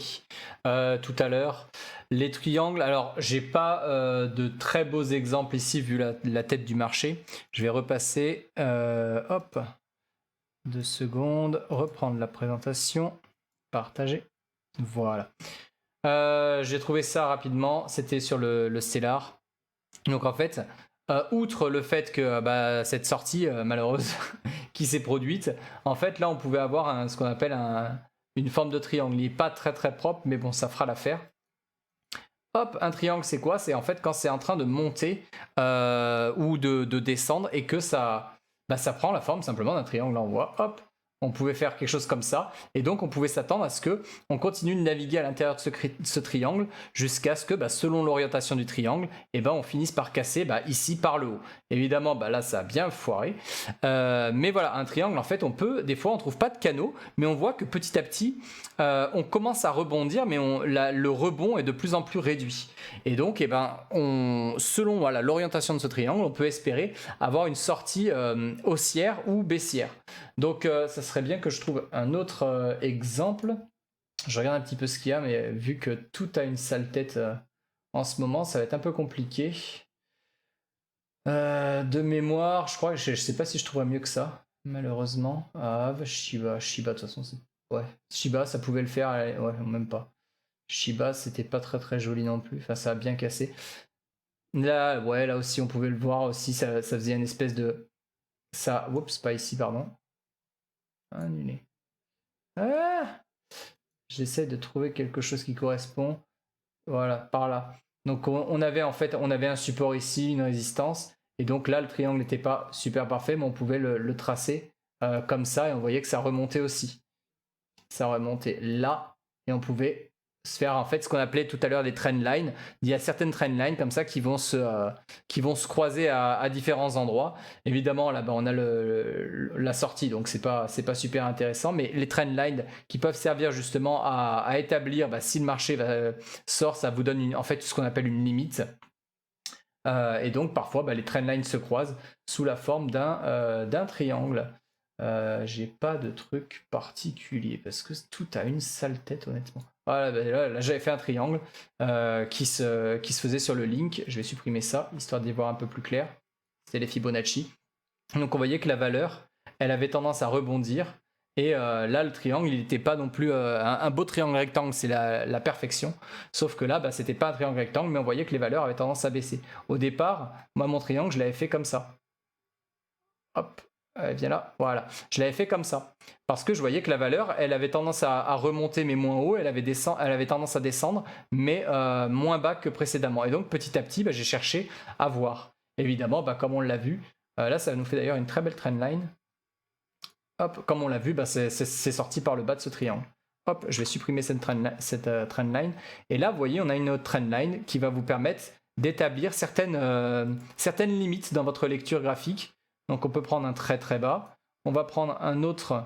tout à l'heure. Les triangles, alors j'ai pas de très beaux exemples ici vu la tête du marché. Je vais repasser, hop, 2 secondes, reprendre la présentation, partager. Voilà. J'ai trouvé ça rapidement, c'était sur le Stellar. Donc en fait, outre le fait que cette sortie malheureuse qui s'est produite, en fait là on pouvait avoir ce qu'on appelle une forme de triangle. Il n'est pas très très propre, mais bon, ça fera l'affaire. Hop, un triangle c'est quoi? C'est en fait quand c'est en train de monter ou de descendre et que ça prend la forme simplement d'un triangle. Là on voit, hop, on pouvait faire quelque chose comme ça, et donc on pouvait s'attendre à ce que on continue de naviguer à l'intérieur de ce triangle jusqu'à ce que, selon l'orientation du triangle, on finisse par casser ici par le haut. Évidemment, là ça a bien foiré, mais voilà, un triangle en fait, des fois on trouve pas de canaux, mais on voit que petit à petit on commence à rebondir, mais le rebond est de plus en plus réduit. Et donc, selon l'orientation de ce triangle, on peut espérer avoir une sortie haussière ou baissière. Donc, ça serait bien que je trouve un autre exemple. Je regarde un petit peu ce qu'il y a, mais vu que tout a une sale tête en ce moment, ça va être un peu compliqué. De mémoire, je crois que je sais pas si je trouverais mieux que ça, malheureusement. Shiba, de toute façon, c'est... Ouais, Shiba, ça pouvait le faire, ouais, même pas. Shiba, c'était pas très très joli non plus, enfin ça a bien cassé. Là, ouais, là aussi on pouvait le voir aussi, ça faisait une espèce de... Ça, oups, pas ici, pardon. Annulé. J'essaie de trouver quelque chose qui correspond. Voilà, par là. Donc on avait un support ici, une résistance, et donc là le triangle n'était pas super parfait, mais on pouvait le tracer comme ça, et on voyait que ça remontait aussi. Ça remontait là, et on pouvait se faire en fait ce qu'on appelait tout à l'heure des trend lines. Il y a certaines trend lines comme ça qui vont se croiser à différents endroits. Évidemment là-bas on a la sortie, donc c'est pas super intéressant, mais les trend lines qui peuvent servir justement à établir si le marché sort, ça vous donne en fait ce qu'on appelle une limite. Et donc parfois les trend lines se croisent sous la forme d'un triangle. J'ai pas de truc particulier parce que tout a une sale tête honnêtement. Voilà, là j'avais fait un triangle qui se faisait sur le link. Je vais supprimer ça histoire d'y voir un peu plus clair. C'était les Fibonacci. Donc on voyait que la valeur, elle avait tendance à rebondir. Et là le triangle, il n'était pas non plus un beau triangle rectangle, c'est la perfection. Sauf que là, c'était pas un triangle rectangle, mais on voyait que les valeurs avaient tendance à baisser. Au départ, moi mon triangle, je l'avais fait comme ça. Hop. Viens là, voilà. Je l'avais fait comme ça. Parce que je voyais que la valeur, elle avait tendance à remonter, mais moins haut. Elle avait tendance à descendre, mais moins bas que précédemment. Et donc, petit à petit, j'ai cherché à voir. Évidemment, comme on l'a vu, là, ça nous fait d'ailleurs une très belle trendline. Hop, comme on l'a vu, c'est sorti par le bas de ce triangle. Hop, je vais supprimer cette trendline. Et là, vous voyez, on a une autre trendline qui va vous permettre d'établir certaines limites dans votre lecture graphique. Donc on peut prendre un très très bas. On va prendre un autre.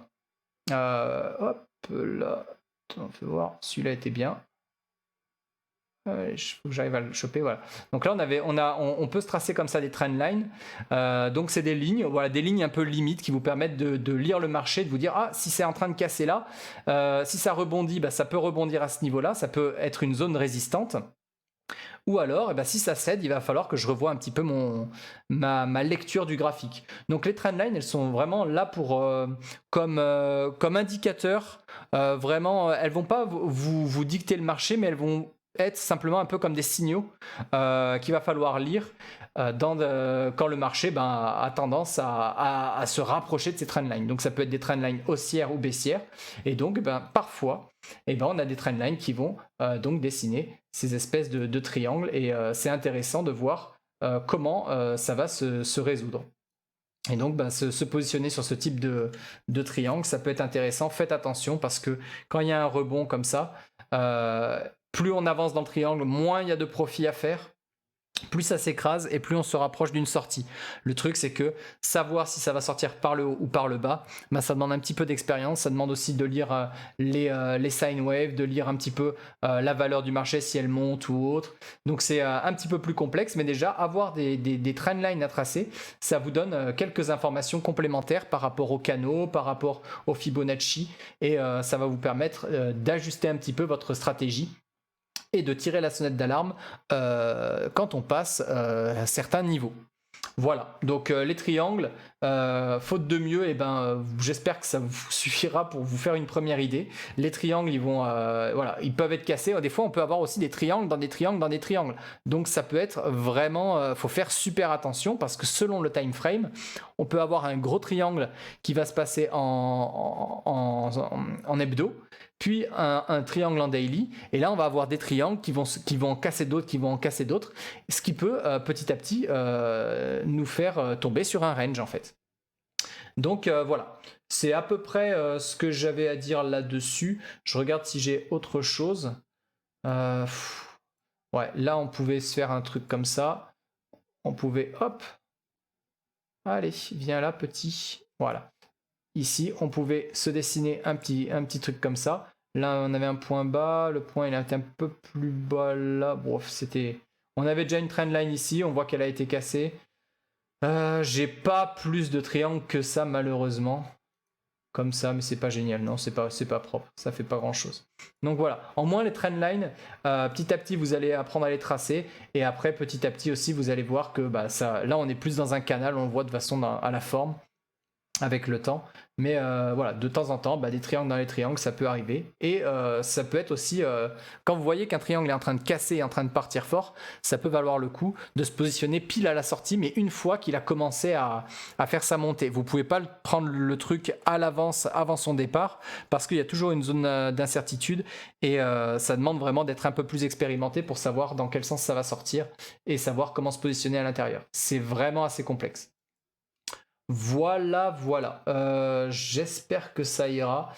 Hop là. On peut voir. Celui-là était bien. Il faut que j'arrive à le choper. Voilà. Donc là on peut se tracer comme ça des trend lines. Donc c'est des lignes. Voilà, des lignes un peu limites qui vous permettent de lire le marché, de vous dire si c'est en train de casser là, si ça rebondit, ça peut rebondir à ce niveau-là. Ça peut être une zone résistante. Ou alors, si ça cède, il va falloir que je revoie un petit peu ma lecture du graphique. Donc les trendlines, elles sont vraiment là pour comme indicateur. Vraiment, elles vont pas vous dicter le marché, mais elles vont être simplement un peu comme des signaux qu'il va falloir lire quand le marché a tendance à se rapprocher de ces trendlines. Donc ça peut être des trendlines haussières ou baissières. Et donc parfois, on a des trendlines qui vont donc dessiner ces espèces de triangles, et c'est intéressant de voir comment ça va se résoudre. Et donc se positionner sur ce type de triangle, ça peut être intéressant. Faites attention parce que quand il y a un rebond comme ça, plus on avance dans le triangle, moins il y a de profit à faire. Plus ça s'écrase et plus on se rapproche d'une sortie. Le truc, c'est que savoir si ça va sortir par le haut ou par le bas, ça demande un petit peu d'expérience. Ça demande aussi de lire les sine waves, de lire un petit peu la valeur du marché si elle monte ou autre. Donc c'est un petit peu plus complexe, mais déjà avoir des trendlines à tracer, ça vous donne quelques informations complémentaires par rapport aux canaux, par rapport au Fibonacci, et ça va vous permettre d'ajuster un petit peu votre stratégie et de tirer la sonnette d'alarme quand on passe à certains niveaux. Voilà, donc les triangles, faute de mieux, j'espère que ça vous suffira pour vous faire une première idée. Les triangles, ils peuvent être cassés. Des fois, on peut avoir aussi des triangles dans des triangles dans des triangles. Donc ça peut être vraiment, faut faire super attention parce que selon le time frame, on peut avoir un gros triangle qui va se passer en hebdo, puis un triangle en daily, et là on va avoir des triangles qui vont en casser d'autres, ce qui peut petit à petit nous faire tomber sur un range en fait. Donc voilà, c'est à peu près ce que j'avais à dire là-dessus. Je regarde si j'ai autre chose. Ouais, là on pouvait se faire un truc comme ça. On pouvait, hop, allez, viens là petit, voilà. Ici, on pouvait se dessiner un petit truc comme ça. Là, on avait un point bas. Le point, il était un peu plus bas là. Bref, c'était... On avait déjà une trendline ici. On voit qu'elle a été cassée. J'ai pas plus de triangles que ça, malheureusement. Comme ça, mais c'est pas génial. Non, c'est pas propre. Ça fait pas grand-chose. Donc voilà. En moins, les trendlines, petit à petit, vous allez apprendre à les tracer. Et après, petit à petit aussi, vous allez voir que là, on est plus dans un canal. On le voit de façon à la forme avec le temps, mais voilà, de temps en temps, des triangles dans les triangles, ça peut arriver, et ça peut être aussi, quand vous voyez qu'un triangle est en train de casser, en train de partir fort, ça peut valoir le coup de se positionner pile à la sortie, mais une fois qu'il a commencé à faire sa montée. Vous pouvez pas prendre le truc à l'avance, avant son départ, parce qu'il y a toujours une zone d'incertitude, et ça demande vraiment d'être un peu plus expérimenté pour savoir dans quel sens ça va sortir, et savoir comment se positionner à l'intérieur. C'est vraiment assez complexe. Voilà. J'espère que ça ira.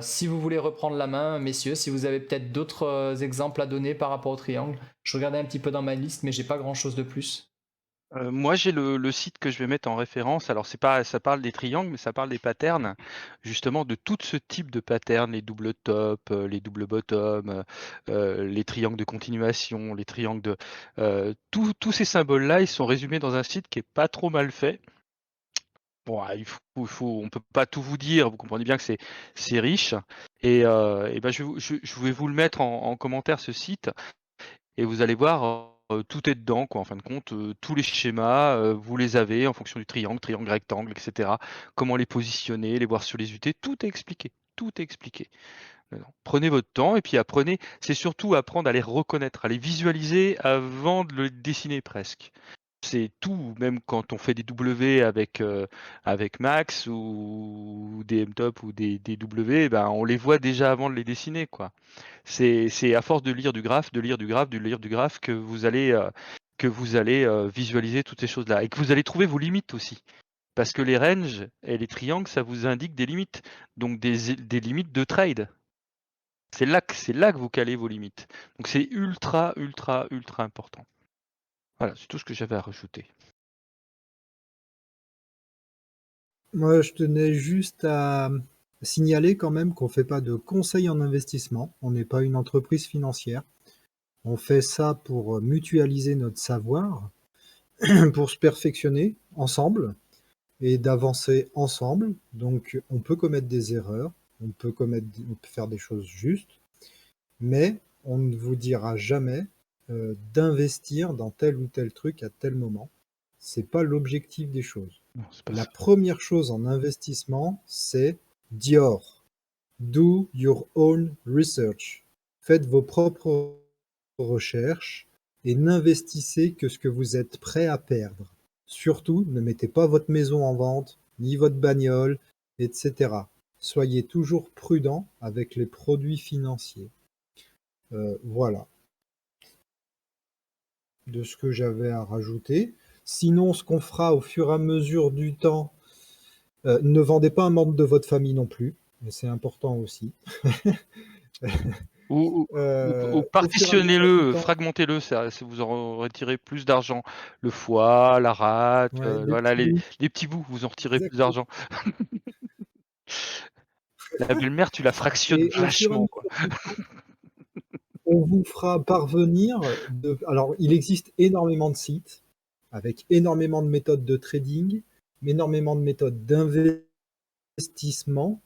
Si vous voulez reprendre la main, messieurs, si vous avez peut-être d'autres exemples à donner par rapport au triangle. Je regardais un petit peu dans ma liste, mais j'ai pas grand-chose de plus. Moi, j'ai le site que je vais mettre en référence. Alors, ça parle des triangles, mais ça parle des patterns, justement de tout ce type de patterns, les doubles top, les doubles bottom, les triangles de continuation, les triangles de... tous ces symboles-là, ils sont résumés dans un site qui est pas trop mal fait. Bon, on peut pas tout vous dire, vous comprenez bien que c'est riche. Et je vais vous le mettre en commentaire, ce site, et vous allez voir, tout est dedans, quoi, en fin de compte. Tous les schémas, vous les avez en fonction du triangle, rectangle, etc. Comment les positionner, les voir sur les UT, tout est expliqué. Tout est expliqué. Prenez votre temps et puis apprenez. C'est surtout apprendre à les reconnaître, à les visualiser avant de le dessiner presque. C'est tout, même quand on fait des W avec Max ou des M-Top ou des W, on les voit déjà avant de les dessiner, quoi. C'est à force de lire du graphe que vous allez visualiser toutes ces choses-là et que vous allez trouver vos limites aussi. Parce que les ranges et les triangles, ça vous indique des limites, donc des limites de trade. C'est là que vous calez vos limites. Donc c'est ultra important. Voilà, c'est tout ce que j'avais à rajouter. Moi, je tenais juste à signaler quand même qu'on ne fait pas de conseil en investissement. On n'est pas une entreprise financière. On fait ça pour mutualiser notre savoir, pour se perfectionner ensemble et d'avancer ensemble. Donc, on peut commettre des erreurs, on peut faire des choses justes, mais on ne vous dira jamais d'investir dans tel ou tel truc à tel moment. C'est pas l'objectif des choses. Non, c'est pas La ça. première chose en investissement, c'est Dior. Do your own research. Faites vos propres recherches et n'investissez que ce que vous êtes prêt à perdre. Surtout, ne mettez pas votre maison en vente, ni votre bagnole, etc. Soyez toujours prudent avec les produits financiers. Voilà de ce que j'avais à rajouter. Sinon, ce qu'on fera au fur et à mesure du temps, ne vendez pas un membre de votre famille non plus, mais c'est important aussi. Ou au fur et à mesure du partitionnez-le, temps. fragmentez-le, ça vous en retirez plus d'argent. Le foie, la rate, Ouais, des voilà petits bouts. les petits bouts, vous en retirez plus Exactement. d'argent. La belle-mère, tu la fractionnes Et au fur et à vachement, quoi. mesure du temps, on vous fera parvenir alors, il existe énormément de sites avec énormément de méthodes de trading, énormément de méthodes d'investissement.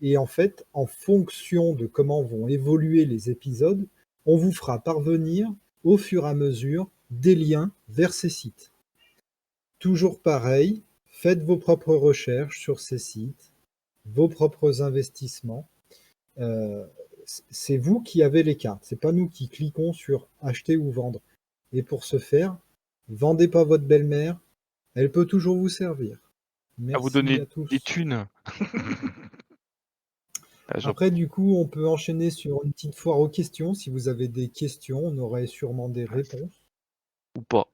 Et en fait, en fonction de comment vont évoluer les épisodes, on vous fera parvenir au fur et à mesure des liens vers ces sites. Toujours pareil, faites vos propres recherches sur ces sites, vos propres investissements. Euh, c'est vous qui avez les cartes, c'est pas nous qui cliquons sur acheter ou vendre. Et pour ce faire, vendez pas votre belle-mère, elle peut toujours vous servir. À vous Merci donner à des tous. thunes. Ah, Après, du coup, on peut enchaîner sur une petite foire aux questions. Si vous avez des questions, on aurait sûrement des réponses. ou pas.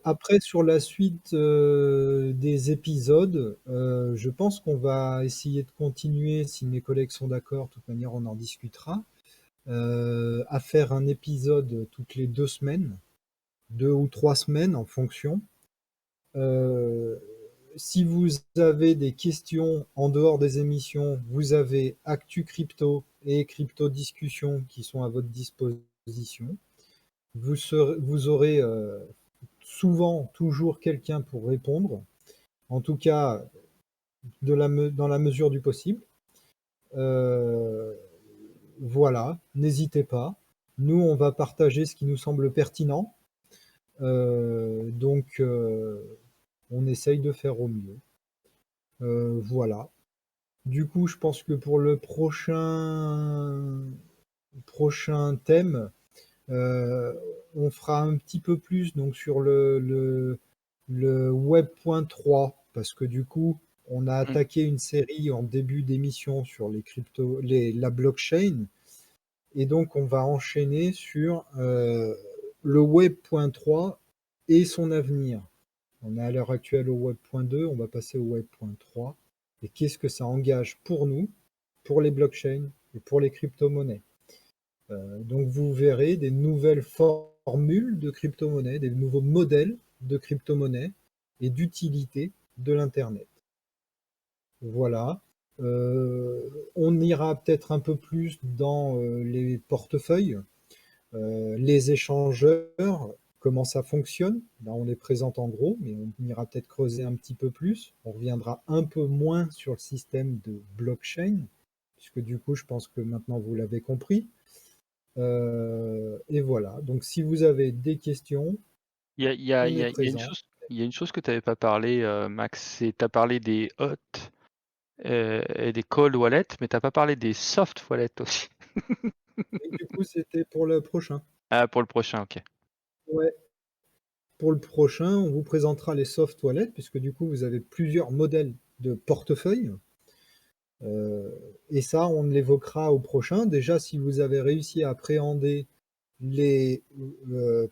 Après, sur la suite des épisodes, je pense qu'on va essayer de continuer, si mes collègues sont d'accord, de toute manière, on en discutera, à faire un épisode toutes les 2 semaines, 2 ou 3 semaines en fonction. Euh, Si vous avez des questions en dehors des émissions, vous avez Actu Crypto et Crypto Discussion qui sont à votre disposition. Vous aurez souvent toujours quelqu'un pour répondre, en tout cas dans la mesure du possible. Euh, voilà, n'hésitez pas. Nous, on va partager ce qui nous semble pertinent. Donc, on essaye de faire au mieux. Voilà. Du coup, je pense que pour le prochain thème, euh, on fera un petit peu plus donc sur le Web.3, parce que du coup, on a Mmh. attaqué une série en début d'émission sur la blockchain, et donc on va enchaîner sur le Web.3 et son avenir. On est à l'heure actuelle au Web.2, on va passer au Web.3. Et qu'est-ce que ça engage pour nous, pour les blockchains et pour les crypto-monnaies? Donc vous verrez des nouvelles formules de crypto-monnaies, des nouveaux modèles de crypto-monnaies et d'utilité de l'Internet. Voilà. On ira peut-être un peu plus dans les portefeuilles, les échangeurs, comment ça fonctionne. Là, on les présente en gros, mais on ira peut-être creuser un petit peu plus. On reviendra un peu moins sur le système de blockchain, puisque du coup, je pense que maintenant vous l'avez compris. Et voilà. Donc, si vous avez des questions, Il y a il y a il on y est a il y a une présent. chose il y a une chose que tu avais pas parlé, Max, c'est tu as parlé des hot, et des cold wallets, mais tu as pas parlé des soft wallets aussi. Et du coup, c'était pour le prochain. Ah, pour le prochain, OK. Ouais. Pour le prochain, on vous présentera les soft wallets, puisque du coup, vous avez plusieurs modèles de portefeuille. Euh, et ça, on l'évoquera au prochain. Déjà, si vous avez réussi à appréhender les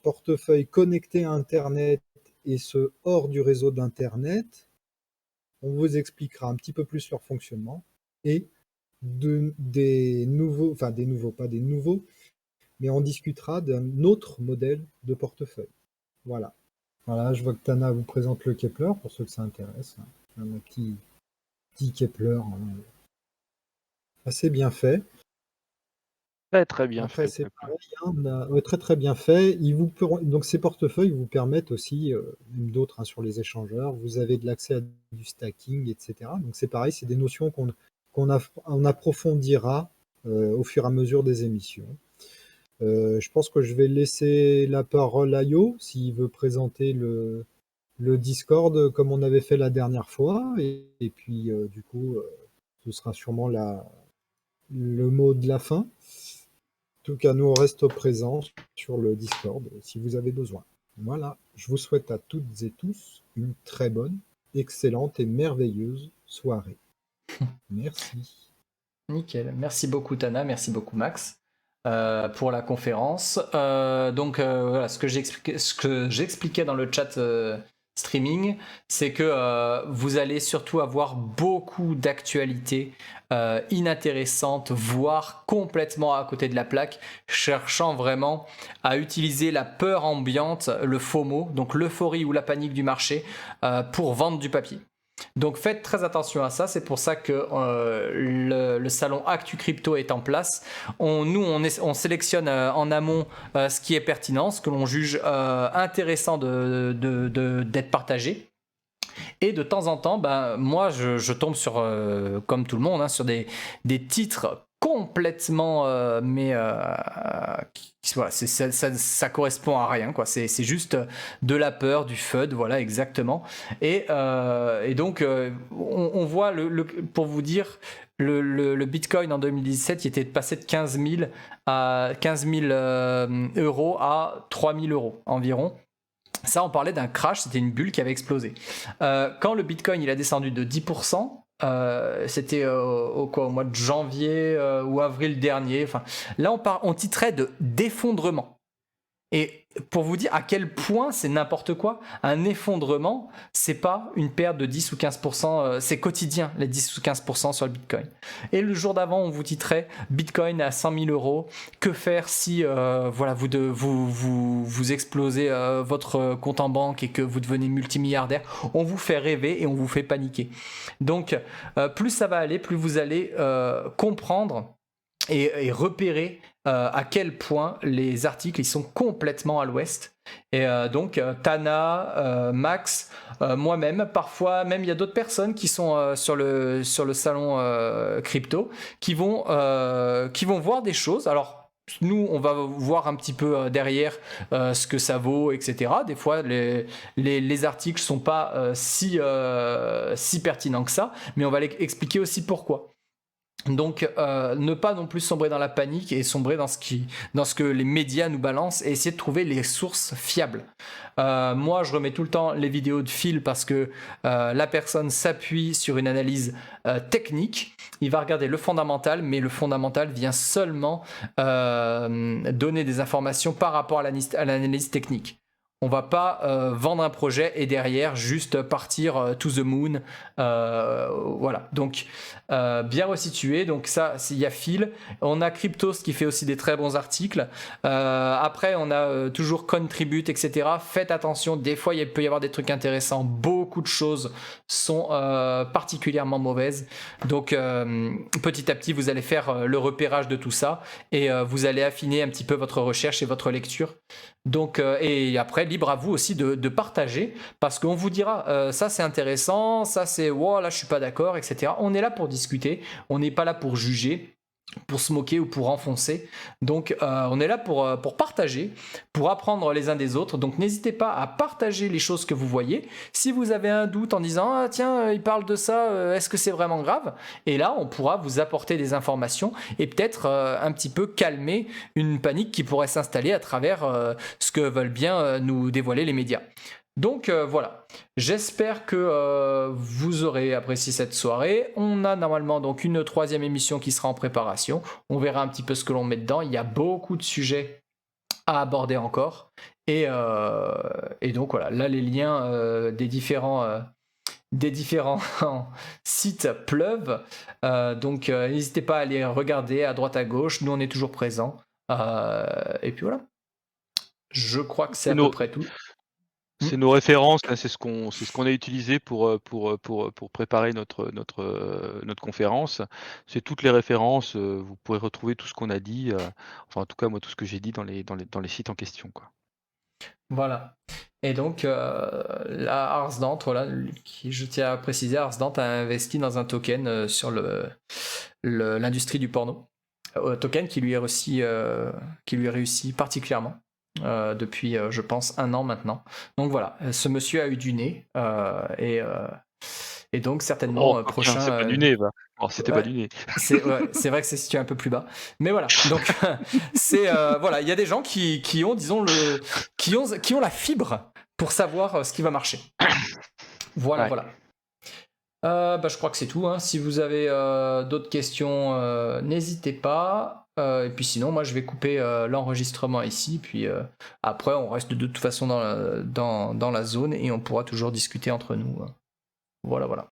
portefeuilles connectés à Internet et ceux hors du réseau d'Internet, on vous expliquera un petit peu plus leur fonctionnement et des nouveaux, enfin des nouveaux, pas des nouveaux, mais on discutera d'un autre modèle de portefeuille. Voilà. Voilà, je vois que Tana vous présente le Kepler, pour ceux que ça intéresse. Un petit Kepler assez bien fait. Très, très bien Après, fait, c'est Kepler. pareil, hein, ouais, très très bien fait. Donc ces portefeuilles vous permettent aussi, même d'autres hein, sur les échangeurs, vous avez de l'accès à du stacking, etc. Donc c'est pareil, c'est des notions on approfondira au fur et à mesure des émissions. Je pense que je vais laisser la parole à Yo, s'il veut présenter le Discord comme on avait fait la dernière fois. Et puis du coup, ce sera sûrement le mot de la fin. En tout cas, nous, on reste présents sur le Discord si vous avez besoin. Voilà, je vous souhaite à toutes et tous une très bonne, excellente et merveilleuse soirée. Merci. Nickel. Merci beaucoup Tana, merci beaucoup Max pour la conférence. Donc voilà, ce que j'expliquais dans le chat streaming, c'est que vous allez surtout avoir beaucoup d'actualités inintéressantes, voire complètement à côté de la plaque, cherchant vraiment à utiliser la peur ambiante, le FOMO, donc l'euphorie ou la panique du marché, pour vendre du papier. Donc faites très attention à ça, c'est pour ça que le salon Actu Crypto est en place. On sélectionne en amont ce qui est pertinent, ce que l'on juge intéressant d'être partagé. Et de temps en temps, moi je tombe sur, comme tout le monde, sur des titres complètement voilà, ça correspond à rien, quoi. C'est juste de la peur, du FUD, voilà, exactement. Et donc on voit pour vous dire, le Bitcoin en 2017 il était passé de 15 000 euros à 3 000 euros environ. Ça, on parlait d'un crash, c'était une bulle qui avait explosé. Quand le Bitcoin il a descendu de 10%, c'était au mois de janvier ou avril dernier. Enfin, là, on titrait d'effondrement. Et pour vous dire à quel point c'est n'importe quoi, un effondrement, c'est pas une perte de 10 ou 15%, c'est quotidien, les 10 ou 15% sur le Bitcoin. Et le jour d'avant, on vous titrait Bitcoin à 100 000 euros. Que faire si voilà, vous explosez votre compte en banque et que vous devenez multimilliardaire? On vous fait rêver et on vous fait paniquer. Donc, plus ça va aller, plus vous allez comprendre et repérer à quel point les articles ils sont complètement à l'ouest. Et donc Tana, Max, moi-même, parfois même il y a d'autres personnes qui sont sur le salon crypto qui vont voir des choses. Alors nous, on va voir un petit peu derrière ce que ça vaut, etc. Des fois, les articles ne sont pas si pertinents que ça, mais on va expliquer aussi pourquoi. Donc ne pas non plus sombrer dans la panique et sombrer dans ce que les médias nous balancent et essayer de trouver les sources fiables. Moi je remets tout le temps les vidéos de Phil parce que la personne s'appuie sur une analyse technique, il va regarder le fondamental, mais le fondamental vient seulement donner des informations par rapport à l'analyse technique. On va pas vendre un projet et derrière juste partir to the moon. Voilà. Donc, bien resitué. Donc ça, il y a Phil. On a Cryptos qui fait aussi des très bons articles. Après, on a toujours Contribute, etc. Faites attention. Des fois, il peut y avoir des trucs intéressants. Beaucoup de choses sont particulièrement mauvaises. Donc, petit à petit, vous allez faire le repérage de tout ça et vous allez affiner un petit peu votre recherche et votre lecture. Donc, et après, libre à vous aussi de partager parce qu'on vous dira ça c'est intéressant, ça c'est wow, là je suis pas d'accord, etc. On est là pour discuter, on n'est pas là pour juger, pour se moquer ou pour enfoncer. Donc on est là pour partager, pour apprendre les uns des autres. Donc n'hésitez pas à partager les choses que vous voyez. Si vous avez un doute en disant ah tiens il parle de ça, est-ce que c'est vraiment grave? Et là on pourra vous apporter des informations et peut-être un petit peu calmer une panique qui pourrait s'installer à travers ce que veulent bien nous dévoiler les médias. Donc voilà, j'espère que vous aurez apprécié cette soirée. On a normalement donc une troisième émission qui sera en préparation. On verra un petit peu ce que l'on met dedans. Il y a beaucoup de sujets à aborder encore. Et donc voilà, là les liens des différents sites pleuvent. Donc n'hésitez pas à aller regarder à droite à gauche. Nous on est toujours présents. Et puis voilà. Je crois que c'est à peu près tout. C'est nos références, là, c'est ce qu'on a utilisé pour préparer notre conférence. C'est toutes les références, vous pourrez retrouver tout ce qu'on a dit, enfin en tout cas moi tout ce que j'ai dit dans les sites en question, quoi. Voilà. Et donc là, Arsdant, voilà, je tiens à préciser, Arsdant a investi dans un token sur l'industrie du porno. Token qui lui est réussi particulièrement. Depuis je pense 1 an maintenant. Donc voilà, ce monsieur a eu du nez et donc certainement prochain. C'est pas du nez, bah. Alors, c'était pas du nez. C'est vrai que c'est situé un peu plus bas, mais voilà. Donc c'est voilà, il y a des gens qui ont disons qui ont la fibre pour savoir ce qui va marcher. Voilà, ouais. Voilà. Je crois que c'est tout. Hein. Si vous avez d'autres questions, n'hésitez pas. Et puis sinon, moi, je vais couper l'enregistrement ici. Puis après, on reste de toute façon dans la zone et on pourra toujours discuter entre nous. Voilà, voilà.